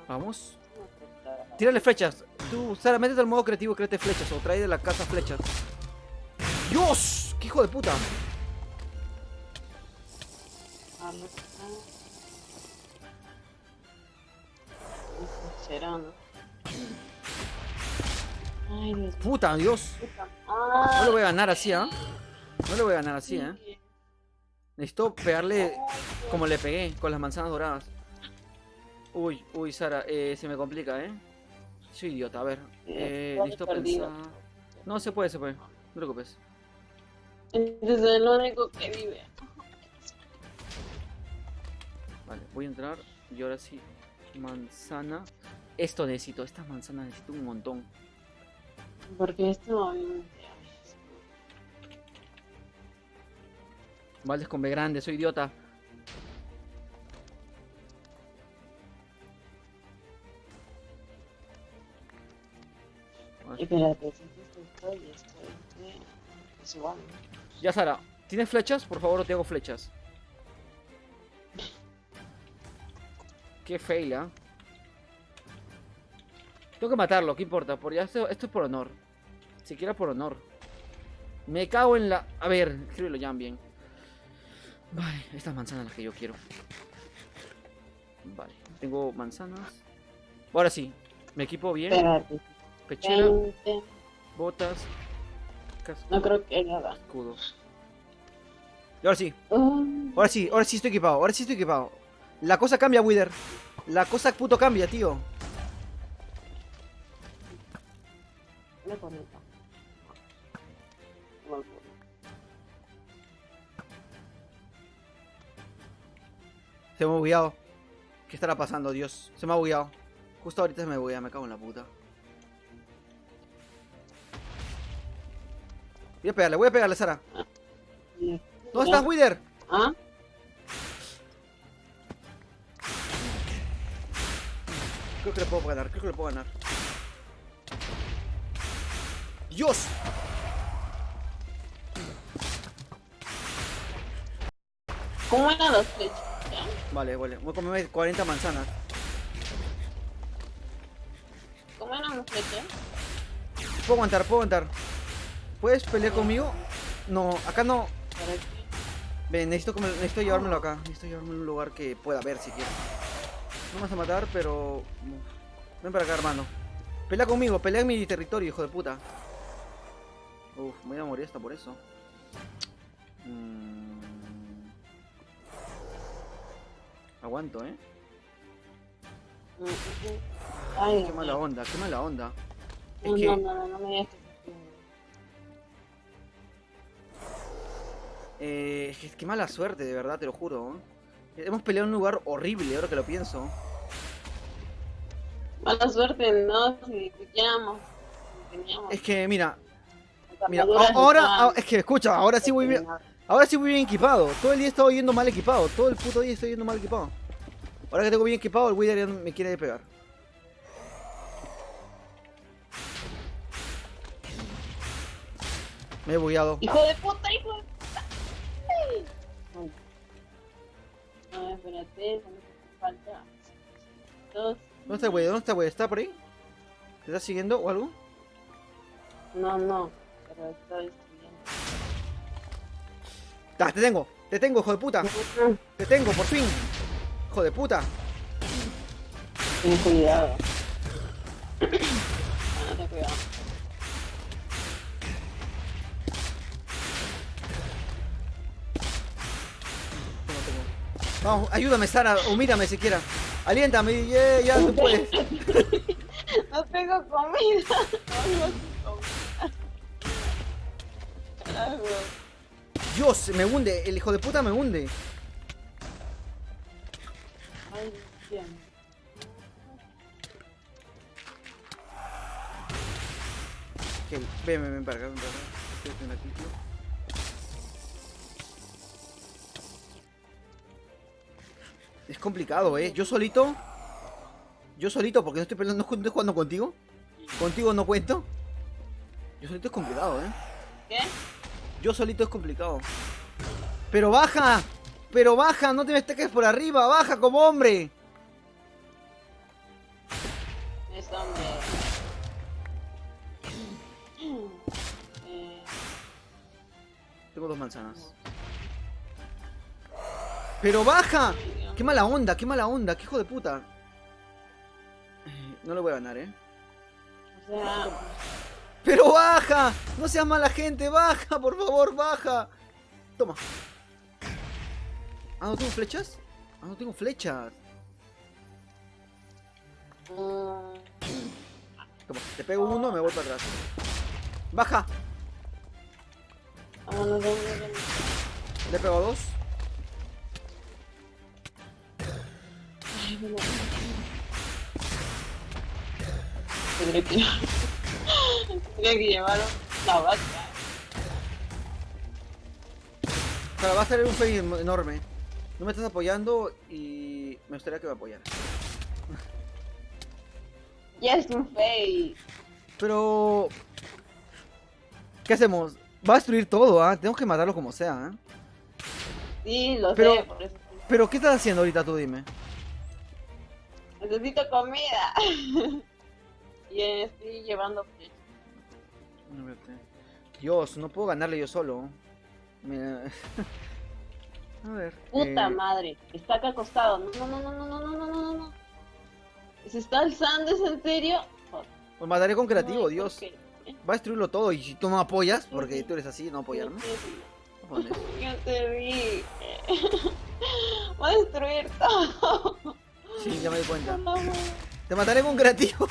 Vamos. Tírale flechas. Tú, Sara, métete al modo creativo y créate flechas. O trae de la casa flechas. ¡Dios! ¡Qué hijo de puta! Ah, no. Será, ¿no? Ay, Dios. ¡Puta, Dios! No le voy a ganar así, ¿ah? No le voy a ganar así, ¿eh? Necesito pegarle como le pegué, con las manzanas doradas. Uy, uy, Sara, se me complica, ¿eh? Soy idiota, a ver. Necesito pensar... No, se puede, no te preocupes. Este es el único que vive. Vale, voy a entrar y ahora sí, manzana. Esto necesito, estas manzanas necesito un montón. Porque este movimiento. Vales con B grande, soy idiota. Espérate, si estoy. Es igual. Ya, Sara, ¿tienes flechas? Por favor, te hago flechas. Qué fail, ¿ah? Tengo que matarlo, ¿qué importa? Esto es por honor. Siquiera por honor. Me cago en la... A ver, escríbelo ya bien. Vale, estas manzanas las que yo quiero. Vale, tengo manzanas. Ahora sí, me equipo bien. Espérate. Pechera, 20. botas, casco, No creo que nada. escudo. Y ahora sí, ahora sí estoy equipado, ahora sí estoy equipado. La cosa cambia, Wither. La cosa puto cambia, tío. Me conecta. Se me ha bugueado. ¿Qué estará pasando, Dios? Se me ha bugueado. Justo ahorita se me buguea, me cago en la puta. Voy a pegarle, Sara. ¿Dónde estás, Wither? ¿Ah? Creo que le puedo ganar, creo que le puedo ganar. ¡Dios! ¿Cómo eran los flechas? Vale, vale. Voy a comerme 40 manzanas. ¿Cómo eran los flechas? Puedo aguantar, puedo aguantar. ¿Puedes pelear conmigo? No, acá no. ¿Para qué? Ven, necesito llevármelo acá. Necesito llevarme a un lugar que pueda ver siquiera. No me vas a matar, pero... Ven para acá, hermano. Pelea conmigo, pelea en mi territorio, hijo de puta. Uf, me voy a morir hasta por eso. Aguanto, ¿eh? Ay, Qué mala onda, qué mala onda. Es no, que... no me digas que qué mala suerte, de verdad, te lo juro. Hemos peleado en un lugar horrible, ahora que lo pienso. mala suerte, no, si teníamos. Es que, mira, armaduras ahora, estaban es que escucha, ahora sí voy bien, ahora sí voy bien equipado. Todo el día he estado yendo mal equipado, todo el puto día estoy yendo mal equipado. Ahora que tengo bien equipado, el Wither ya me quiere pegar. Me he bugueado. ¡Hijo de puta, hijo de puta! Ay. No, espérate, falta. Dos. ¿Dónde está el Wither? ¿Dónde está el Wither? ¿Está por ahí? ¿Te está siguiendo o algo? No, pero estoy estudiando. ¡Ah, te tengo, hijo de puta! ¡Te tengo, por fin! ¡Hijo de puta! Ten cuidado. Ten cuidado. Vamos, ayúdame, Sara, o mírame siquiera. Aliéntame, ya tú puedes. No tengo comida. Carajo. Dios, me hunde, el hijo de puta me hunde. Ay, Dios. Ok, ven para acá, ven para acá. Ven aquí, tío. Es complicado, Yo solito, porque no estoy peleando, no estoy jugando contigo. Contigo no cuento. Yo solito es complicado, ¿Qué? Yo solito es complicado. Pero baja, no te me esteques por arriba, baja como hombre. Es hombre. Tengo 2 manzanas. ¡Pero baja! ¡Qué mala onda! ¡Qué mala onda! ¡Qué hijo de puta! No le voy a ganar, O sea, ¡Pero baja! ¡No seas mala gente! ¡Baja! ¡Por favor, baja! Toma. ¿Ah, no tengo flechas? Ah, no tengo flechas. Toma, te pego uno, me voy para atrás. ¡Baja! vámonos, vámonos. Le pego 2. Ay, bueno. Tendré que llevar la vaca. Pero va a salir un fail enorme. No me estás apoyando y me gustaría que me apoyaras. Ya es un fake. Pero... ¿qué hacemos? Va a destruir todo, ¿ah? Tenemos que matarlo como sea, ¿eh? Sí, lo Pero- sé, por eso. Pero, ¿qué estás haciendo ahorita tú, dime? Necesito comida. Y estoy llevando flechas. Dios, no puedo ganarle yo solo. Mira. A ver. Puta madre, está acá acostado. No, no, no, no, no, no, no, no, no. ¿Se está alzando? ¿Es en serio? Pues mataré con creativo, No, Dios. ¿por qué? Va a destruirlo todo y si tú no apoyas, porque tú eres así, no apoyarme. No pones. Yo te vi. Va a destruir todo. Sí, ya me di cuenta. No, no. Te mataré con creativo.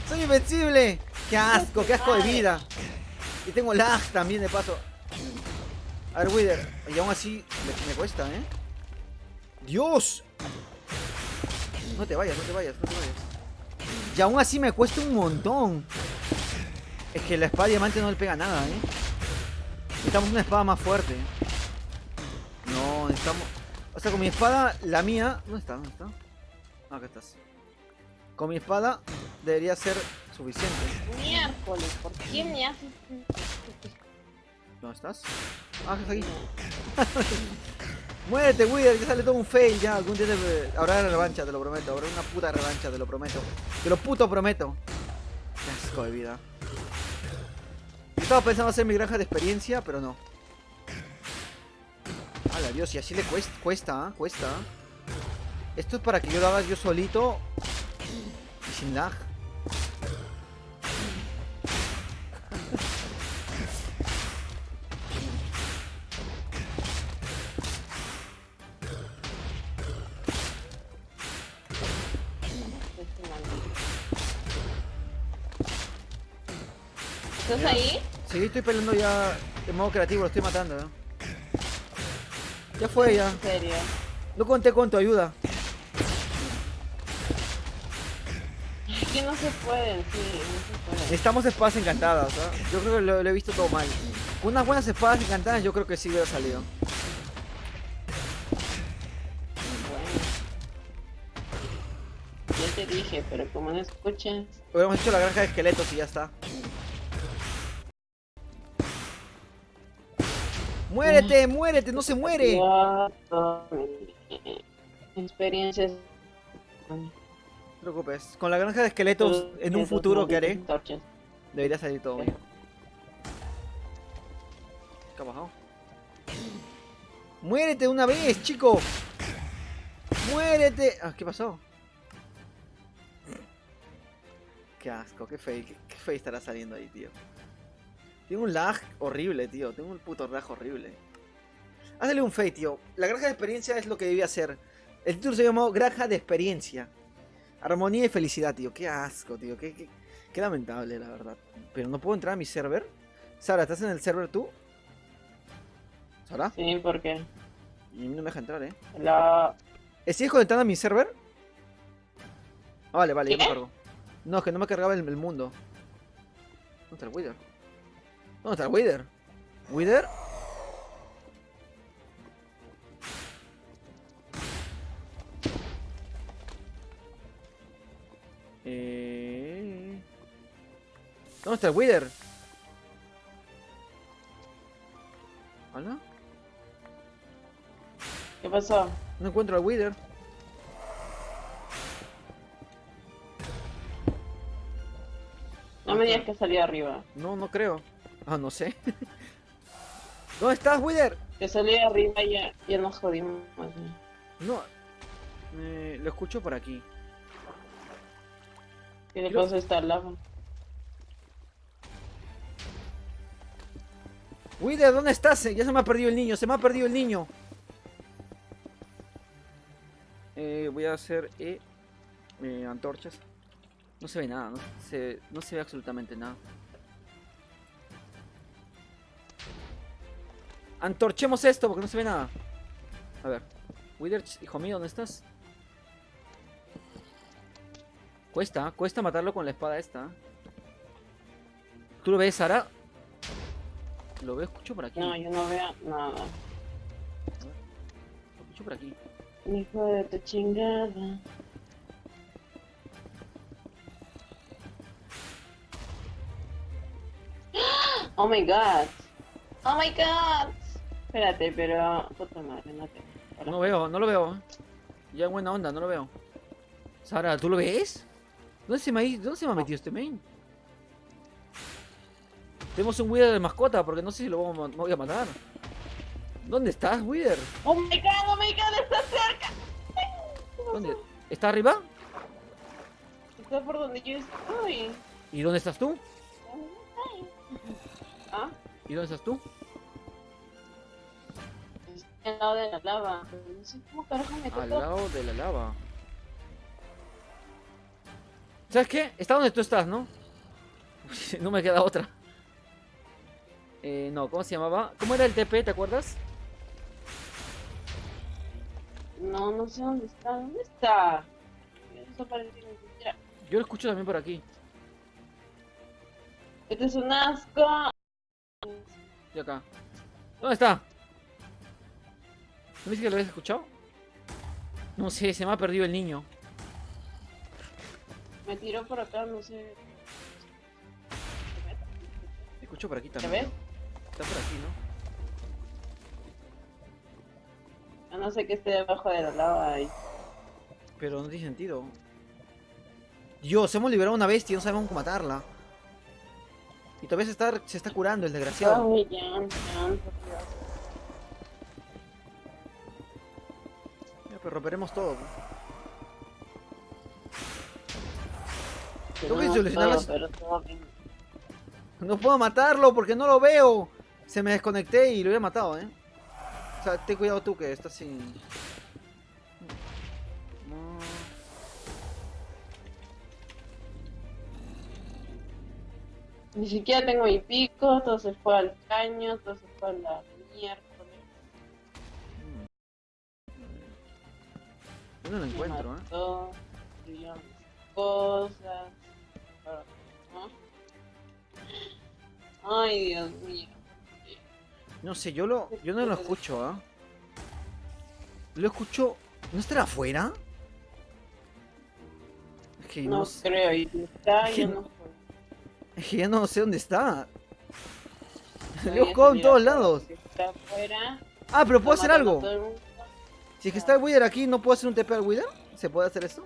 Soy invencible. Qué asco de vida. Y tengo lag también de paso. A ver, Wither. Y aún así me cuesta, ¿eh? ¡Dios! No te vayas, no te vayas, no te vayas. Y aún así me cuesta un montón. Es que la espada de diamante no le pega nada, ¿eh? Necesitamos una espada más fuerte. No, necesitamos... O sea, con mi espada, la mía... ¿Dónde está? ¿Dónde está? Ah, acá estás. Con mi espada debería ser suficiente. Miércoles, ¿por qué me haces? ¿Dónde estás? Ah, estás aquí. Muérete, Wither, que sale todo un fail ya. Algún día habrá revancha, te lo prometo. Habrá una puta revancha, te lo prometo. Te lo puto prometo. Qué asco de vida. Yo estaba pensando hacer mi granja de experiencia, pero no. Hala, Dios, y así le cuesta, ¿eh? Cuesta. Esto es para que yo lo haga yo solito y sin lag. ¿Estás ahí? Sí, estoy peleando ya de modo creativo, lo estoy matando, ¿eh? Ya fue, ya. En serio. No conté con tu ayuda. Es que no se puede, sí, no se puede. Necesitamos espadas encantadas, ¿ah? Yo creo que lo he visto todo mal. Con unas buenas espadas encantadas yo creo que sí hubiera salido. Bueno. Ya te dije, pero como no escuchas. Hubiéramos hecho la granja de esqueletos y ya está. ¡Muérete, muérete! ¡No se muere! Experiencias. No te preocupes. Con la granja de esqueletos en un futuro que haré, Torches. debería salir todo bien. ¿Qué ha bajado? ¡Muérete una vez, chico! ¡Muérete! Ah, ¿qué pasó? Qué asco, qué fake estará saliendo ahí, tío. Tengo un lag horrible, tío. Tengo un puto lag horrible. Hazle un fake, tío. La granja de experiencia es lo que debía hacer. El título se llamó Granja de Experiencia. Armonía y felicidad, tío. Qué asco, tío. Qué lamentable, la verdad. Pero no puedo entrar a mi server. Sara, ¿estás en el server tú? ¿Sara? Sí, porque Y a mí no me deja entrar, ¿eh? la... ¿Sigues conectando a mi server? Ah, vale, vale, ya me ¿Qué? cargo. No, es que no me cargaba el mundo. ¿Dónde está el Wither? ¿Dónde está el Wither? ¿Wither? ¿Dónde está el Wither? ¿Hola? ¿Qué pasó? No encuentro al Wither. No me digas que salió arriba. No, no creo. Ah, no sé. ¿Dónde estás, Wither? Que salió arriba y ya nos jodimos. No. Lo escucho por aquí. Y después está lava. Wither, ¿dónde estás? Ya se me ha perdido el niño, se me ha perdido el niño. Voy a hacer antorchas. No se ve nada, no se ve absolutamente nada. Antorchemos esto porque no se ve nada. A ver, Wither, hijo mío, ¿dónde estás? Cuesta matarlo con la espada esta. ¿Tú lo ves, Sara? Lo veo, escucho por aquí. No, yo no veo nada. Lo escucho por aquí. Hijo de tu chingada. Oh my god. Oh my god. Espérate, pero... Puta madre, no te... No veo, no lo veo. Ya en buena onda, no lo veo. Sara, ¿tú lo ves? ¿Dónde se me ha metido este main? Tenemos un Wither de mascota porque no sé si lo voy a matar. ¿Dónde estás, Wither? Oh my god, está cerca. ¿Dónde? ¿Está arriba? Está por donde yo estoy. ¿Y dónde estás tú? ¿Ah? ¿Y dónde estás tú? Estoy al lado de la lava. No sé cómo carajo me Al tocó. lado de la lava. ¿Sabes qué? Está donde tú estás, ¿no? No me queda otra. No, ¿cómo se llamaba? ¿Cómo era el TP, te acuerdas? No, no sé dónde está. ¿Dónde está? Ya desapareció ni siquiera. Yo lo escucho también por aquí. Este es un asco. Y acá. ¿Dónde está? ¿No dices que lo habías escuchado? No sé, se me ha perdido el niño. Me tiró por acá, no sé. Escucho por aquí ¿Te también. ves? ¿No? Está por aquí, ¿no? A no ser que esté debajo de la lava ahí. Pero no tiene sentido. Dios, hemos liberado a una bestia y no sabemos cómo matarla. Y todavía se está curando el desgraciado. Ay, ya, por Dios. Ya, pero romperemos todo. Que Tengo que no, solucionar todo, las- pero todo bien. No puedo matarlo porque no lo veo. Se me desconecté y lo había matado, ¿eh? O sea, ten cuidado tú que estás sin... No. Ni siquiera tengo mi pico, todo se fue al caño, todo se fue a la miércoles. Yo no lo Me encuentro, ¿eh? mató, destruyó mis cosas. ¿No? Ay, Dios mío. No sé, yo no lo escucho, ¿ah? Lo escucho... ¿No estará afuera? Es que No no, creo, y si está, Es que yo no- no sé. es que ya no sé dónde está. Lo he Voy a buscado en salir todos afuera, lados. porque está afuera, Ah, pero puedo está hacer matando a algo. todo el mundo. Si es que está el Wither aquí, ¿no puedo hacer un TP al Wither? ¿Se puede hacer eso?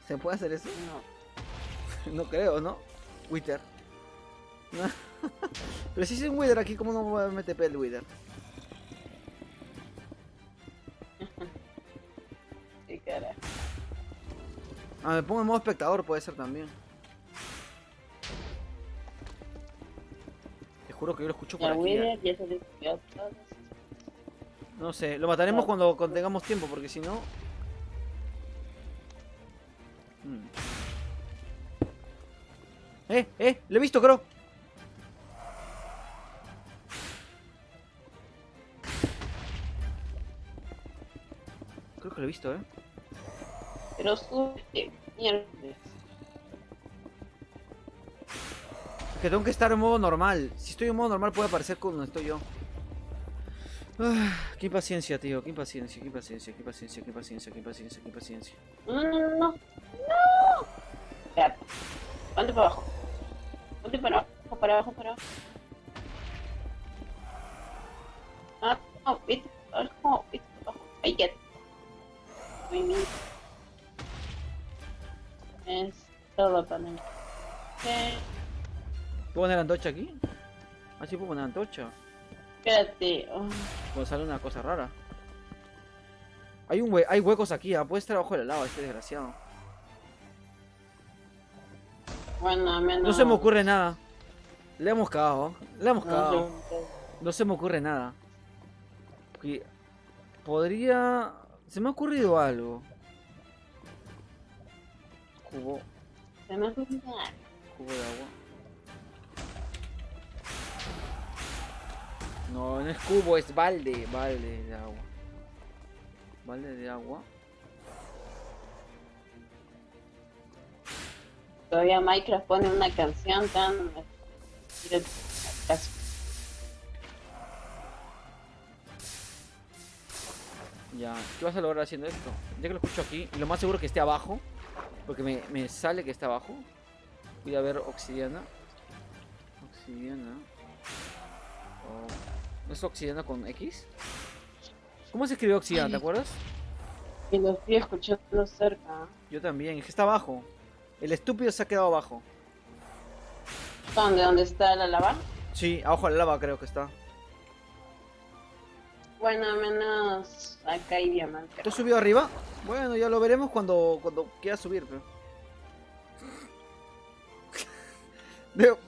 ¿Se puede hacer eso? No. No creo, ¿no? Wither. No. Pero si es un Wither aquí, ¿cómo no voy a meter TP al Wither? Qué carajo. Ah, me pongo en modo espectador, puede ser también. Te juro que yo lo escucho por Ya, aquí. Wither, ya se destruyó todo. No sé, lo mataremos No. cuando tengamos tiempo, porque si no... Lo he visto, creo. Creo que lo he visto, Pero sube, mierda. Es que tengo que estar en modo normal. Si estoy en modo normal puede aparecer con donde estoy yo. Qué impaciencia, tío. Qué impaciencia, qué impaciencia, qué impaciencia, qué impaciencia, qué impaciencia, qué impaciencia. No. Espérate. Ponte para abajo. Ponte para abajo, para abajo, para abajo. Ah, no, vete para abajo, vete para abajo. Ahí ya. Movimiento. Es todo para mí. ¿Puedo poner antorcha aquí? Ah, sí puedo poner antorcha. Espérate. Oh, Cuando sale una cosa rara. Hay huecos aquí, puede estar abajo de la lava, este desgraciado. bueno, al menos. No se me ocurre nada. Le hemos cagado. Le hemos No, cagado. No se me ocurre nada. Que podría... Se me ha ocurrido algo. Cubo, se me ocurre nada. cubo de agua. No, no es cubo, es balde. Balde de agua. Balde de agua. Todavía Minecraft pone una canción tan... Ya, ¿qué vas a lograr haciendo esto? Ya que lo escucho aquí, y lo más seguro que esté abajo. Porque me sale que está abajo. Voy a ver obsidiana. Obsidiana. Oh. ¿No es obsidiana con X? ¿Cómo se escribe obsidiana? ¿Te acuerdas? Y lo estoy escuchando cerca. Yo también, es que está abajo. El estúpido se ha quedado abajo. ¿Dónde? ¿Dónde está la lava? Sí, abajo de la lava creo que está. Bueno, al menos acá hay diamante. ¿Tú has subido arriba? Bueno, ya lo veremos cuando quiera subir, pero...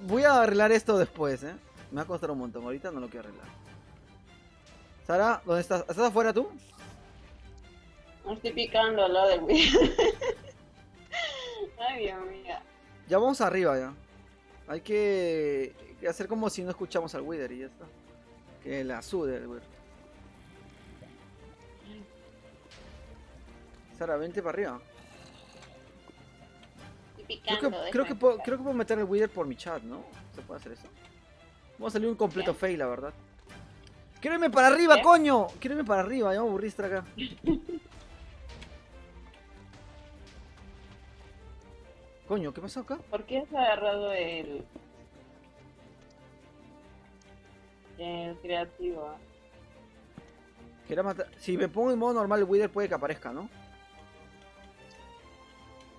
Voy a arreglar esto después, Me va a costar un montón, ahorita no lo quiero arreglar. Sara, ¿dónde estás? ¿Estás afuera tú? No estoy picando al lado del video. Ay, Dios mío. Ya vamos arriba ya. Hay que hacer como si no escuchamos al Wither y ya está. Que la sude el Wither. Sara, vente para arriba. Estoy Creo picando. que puedo meter el Wither por mi chat, ¿no? ¿Se puede hacer eso? Vamos a salir un completo ¿Qué? fail, la verdad. ¡Quiero irme para arriba, ¿Qué? coño! Quiero irme para arriba, ya me aburrí estar acá. Coño, ¿qué pasó acá? ¿Por qué has agarrado el creativo? Quería matar... Si me pongo en modo normal, el Wither puede que aparezca, ¿no?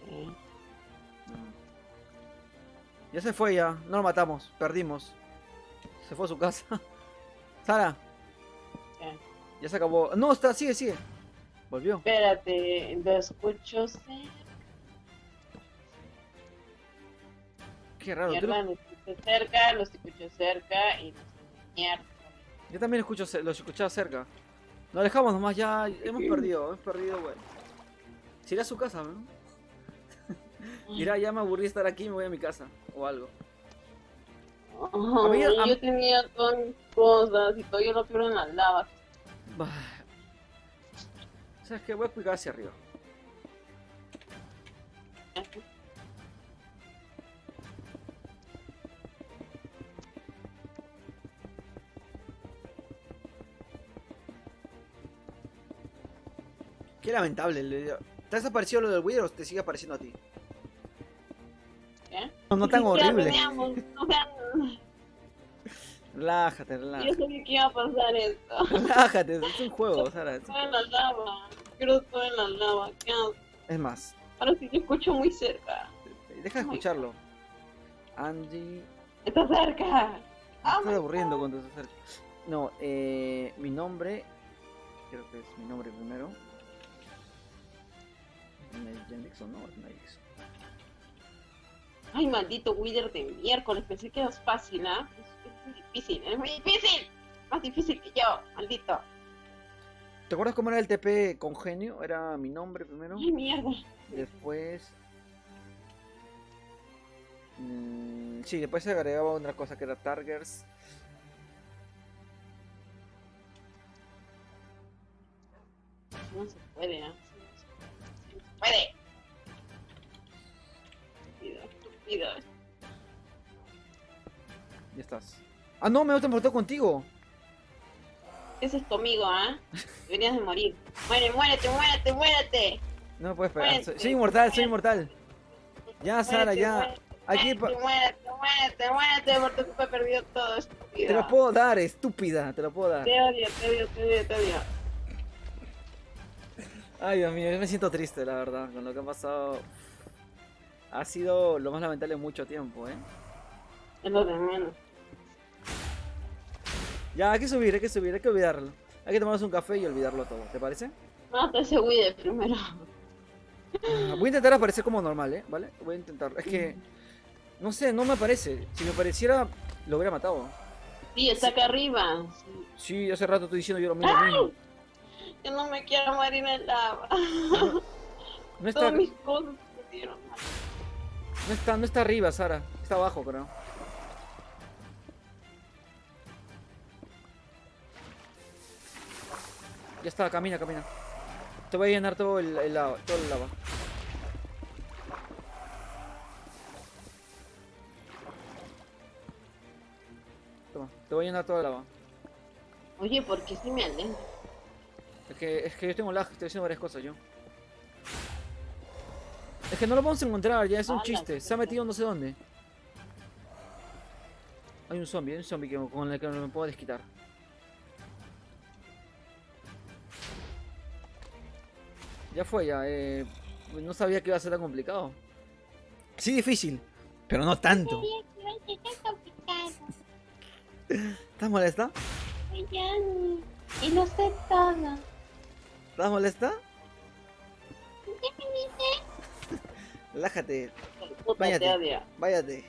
Sí. Ya se fue ya, no lo matamos, perdimos. Se fue a su casa. Sara, ¿Qué? ya se acabó. No, está, sigue. Volvió. Espérate, lo escucho cerca. Qué raro. Mierda, lo escucho cerca, lo escucho cerca y no sé, mierda. Yo también lo escuchaba cerca. Nos alejamos nomás, ya hemos perdido, güey. Se irá a su casa, ¿no? Dirá, ya me aburrí de estar aquí, me voy a mi casa. O algo. Ay, yo tenía todas mis cosas y todavía lo pierdo en las lavas. Bah. ¿Sabes qué? Voy a picar hacia arriba. Qué lamentable. ¿Te ha desaparecido lo del Wither o te sigue apareciendo a ti? ¿Qué? No tan Ya horrible. teníamos, o sea, Relájate. yo sabía que iba a pasar esto. Relájate, es un juego, Sara. Estoy en la lava, quiero estar en la lava, ¿qué hago? Es más, Ahora sí te escucho muy cerca. deja de escucharlo. Angie. Está cerca. Me estoy aburriendo cuando se acerca. No, mi nombre. Creo que es mi nombre primero. Jendrickson, no, es Jendrickson. Ay, maldito Wither de miércoles, pensé que era fácil, ¿ah? Es muy difícil, es muy difícil. Más difícil que yo, maldito. ¿Te acuerdas cómo era el TP con genio? Era mi nombre primero. Ay, mierda. Después. Sí, después se agregaba otra cosa que era Targers. No se puede, ¿ah? Sí, no se puede. Estúpido. Ya estás. Ah, no, me he transportado contigo. Ese es tu amigo, ¿ah? Deberías de morir. Muérete. No me puedes pegar. Muérete. Soy inmortal. Ya, Sara, ya. Aquí Muérete, por tu culpa he perdido todo, estúpido. te lo puedo dar, estúpida. Te lo puedo dar. Te odio. Ay, Dios mío, yo me siento triste, la verdad, con lo que ha pasado. Ha sido lo más lamentable en mucho tiempo, ¿eh? Es lo de menos. Ya, hay que subir, hay que olvidarlo. Hay que tomarnos un café y olvidarlo todo, ¿te parece? Mata ese Wither primero. Voy a intentar aparecer como normal, ¿eh? ¿Vale? Voy a intentar. Es que, no sé, no me aparece. Si me apareciera, lo hubiera matado. Sí, está acá arriba. Sí. Sí, hace rato estoy diciendo yo lo mismo. Yo no me quiero morir en el lava. No, no está, Todas mis cosas se pusieron mal. no está arriba, Sara. Está abajo, creo. Ya está, camina, camina. Te voy a llenar todo el lava, todo el lava. Toma, te voy a llenar todo el lava. Oye, ¿por qué se me aleja? Es que yo tengo lag, estoy haciendo varias cosas yo. Es que no lo vamos a encontrar, ya es un Ala, chiste. Se ha metido no sé dónde. Hay un zombie con el que no me puedo desquitar. Ya fue, ya. No sabía que iba a ser tan complicado. Sí, difícil, pero no tanto. ¿Estás molesta? Y no sé todo. ¿Estás molesta? Relájate, Puta, Váyate. te odio. váyate.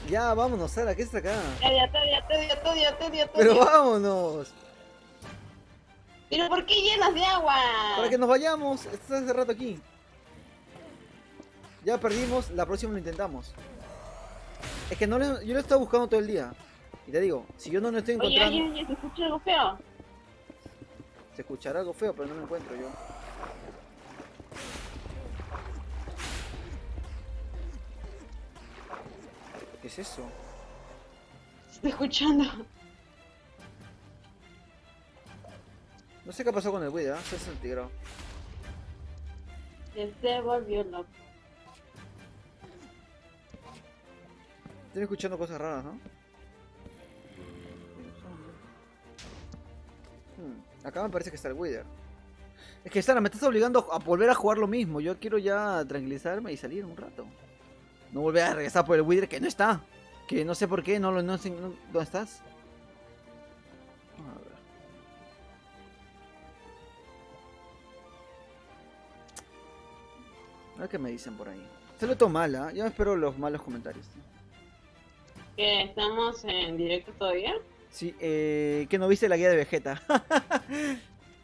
Ya, vámonos, Sara, ¿qué está acá? Te odio. Pero vámonos. ¿Pero por qué llenas de agua? Para que nos vayamos. Estás hace rato aquí. Ya perdimos, la próxima lo intentamos. Es que yo lo he estado buscando todo el día. Y te digo, si yo no lo estoy encontrando... Oye, ¿se escucha algo feo? Se escuchará algo feo, pero no lo encuentro yo. ¿Qué es eso? Se está escuchando. No sé qué pasó con el Wii, ¿eh? Se sentido. Se volvió loco. Estoy escuchando cosas raras, ¿no? Acá me parece que está el Wither. Es que Sara, me estás obligando a volver a jugar lo mismo. Yo quiero ya tranquilizarme y salir un rato. No volver a regresar por el Wither que no está. Que no sé por qué, no sé dónde estás. A ver. A ver qué me dicen por ahí. Se lo tomo mal, ¿ah? Ya me espero los malos comentarios. ¿Que estamos en directo todavía? Sí, que no viste la guía de Vegeta.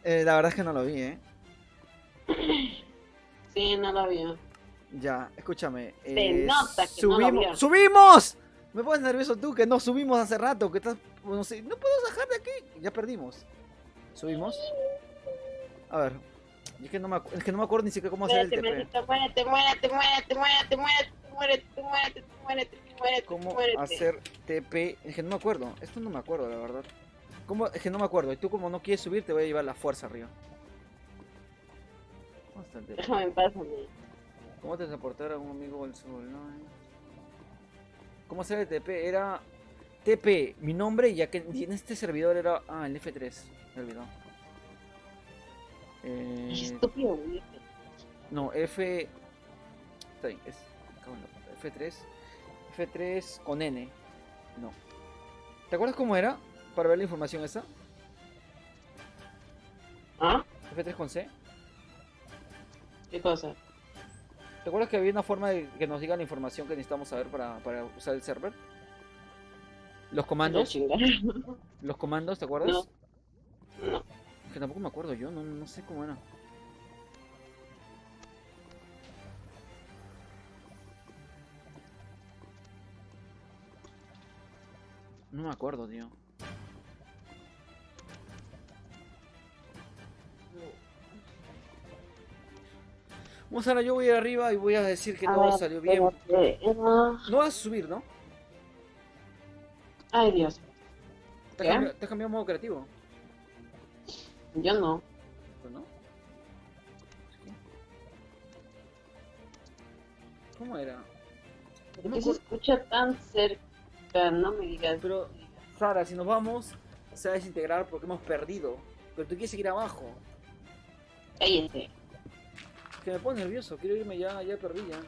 La verdad es que no lo vi, ¿eh? Sí, no lo vio. Ya, escúchame. Se nota que no lo vio. ¡Subimos! Me pones nervioso tú, que no subimos hace rato, que estás... No sé, no puedo bajar de aquí. Ya perdimos. ¿Subimos? A ver. Es que no me acuerdo ni siquiera cómo hacer el TP. Muérete. ¿Cómo hacer TP? Es que no me acuerdo. Esto no me acuerdo, la verdad. ¿Cómo? Es que no me acuerdo. Y tú como no quieres subir, te voy a llevar la fuerza arriba. ¿Cómo está el TP? Déjame en paz, amigo. ¿Cómo te transportar a un amigo al sur? ¿Cómo hacer el TP? Era TP, mi nombre, ya que en este servidor era... Ah, el F3. Me olvidó. Estúpido, güey. No, F... Está bien, es... F3. F3 con N. No. ¿Te acuerdas cómo era? Para ver la información esa. ¿Ah? F3 con C. ¿Qué cosa? ¿Te acuerdas que había una forma de que nos diga la información que necesitamos saber para usar el server? Los comandos. Los comandos, ¿te acuerdas? No. Es que tampoco me acuerdo yo, no sé cómo era. No me acuerdo, tío. Vamos ahora, yo voy arriba y voy a decir que todo salió bien. No vas a subir, ¿no? Ay, Dios. ¿Te has cambiado modo creativo? Yo no. ¿No? ¿Cómo era? ¿Por qué se escucha tan cerca? No me digas. Pero, Sara, si nos vamos, se va a desintegrar porque hemos perdido. Pero tú quieres seguir abajo. Cállate. que me pone nervioso, quiero irme ya, ya perdí ya.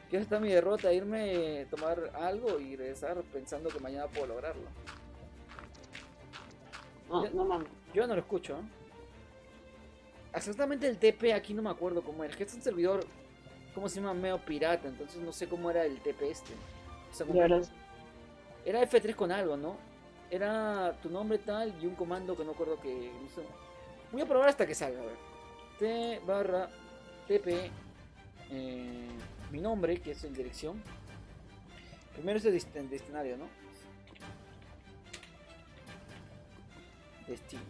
Quiero estar mi derrota, irme, tomar algo y regresar pensando que mañana puedo lograrlo. No, no mames. Yo no lo escucho, ¿eh? Exactamente el TP aquí no me acuerdo cómo era. Es que este es un servidor, ¿cómo se llama? Medio pirata, entonces no sé cómo era el TP este. O sea, Y ahora era F3 con algo, ¿no? Era tu nombre tal y un comando que no acuerdo que hizo. Voy a probar hasta que salga, a ver. T barra TP mi nombre, que es en dirección. Primero es el destinario, ¿no? Destino.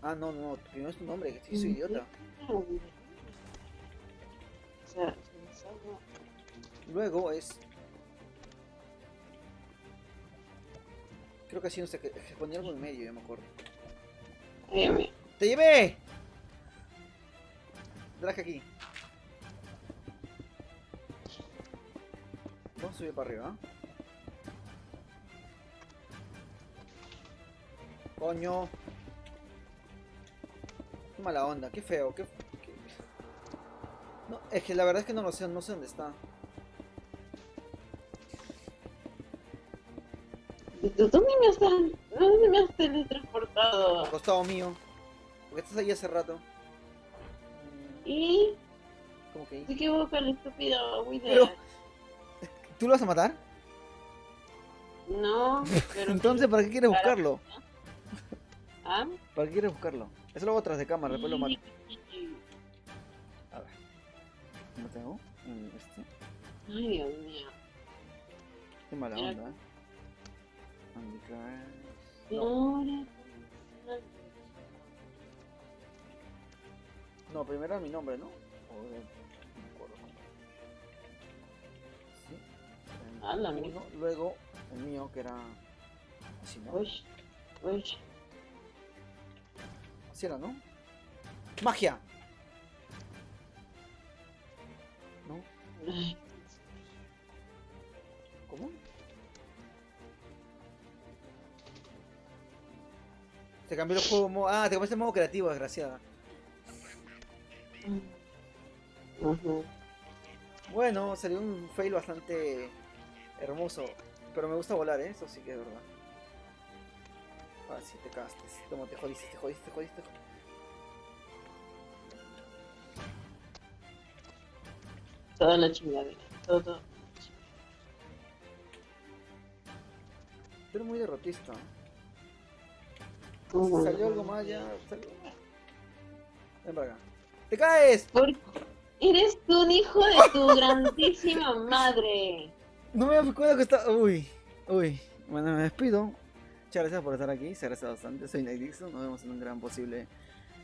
Ah, no, no, primero es tu nombre, que soy idiota. O sea, se me salga. Luego es. Creo que así no sé qué. Ponía algo en medio, ya me acuerdo. Dígame. ¡Te llevé! Traje aquí. Vamos a subir para arriba. Coño. Qué mala onda, qué feo, qué... No, es que la verdad es que no lo sé, no sé dónde está. ¿Dónde me has teletransportado? Al costado mío. Porque estás ahí hace rato. Y ¿Cómo que ahí? se equivoca el estúpido Wither. Pero... ¿Tú lo vas a matar? No, pero Entonces, ¿para qué quieres buscarlo? ¿Ah? ¿Para qué quieres buscarlo? Eso lo hago tras de cámara, después lo mato. A ver. ¿No tengo? Ay, Dios mío. Qué mala Mira. onda, ¿eh? Andy Crash. No, Ahora. no, primero era mi nombre, ¿no? O de... no me acuerdo. Sí. Ah, la Uno, mierda. luego el mío, que era... Así, ¿no? Uy, uy. Así era, ¿no? ¡Magia! ¿No? Ay, ¿Cómo? Te cambió el juego... Ah, te cambiaste el modo creativo, desgraciada. ujú. Bueno, salió un fail bastante hermoso. Pero me gusta volar, ¿eh? Eso sí que es verdad. Ah, sí, te cagaste. Toma, te jodiste, te jodiste, te jodiste. Toda la chingadera. Todo. Tú eres muy derrotista. Ujú. Salió algo más ya. Salió... Ven para acá. ¡Te caes! Porque eres tú un hijo de tu grandísima madre. No me das cuenta que está... Uy, uy. Bueno, me despido. Muchas gracias por estar aquí. Se agradece bastante. Soy Night Dixon. Nos vemos en un gran posible...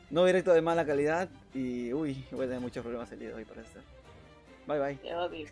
No directo de mala calidad. Y uy, voy a tener muchos problemas el día de hoy para esto. Bye bye. Te odio.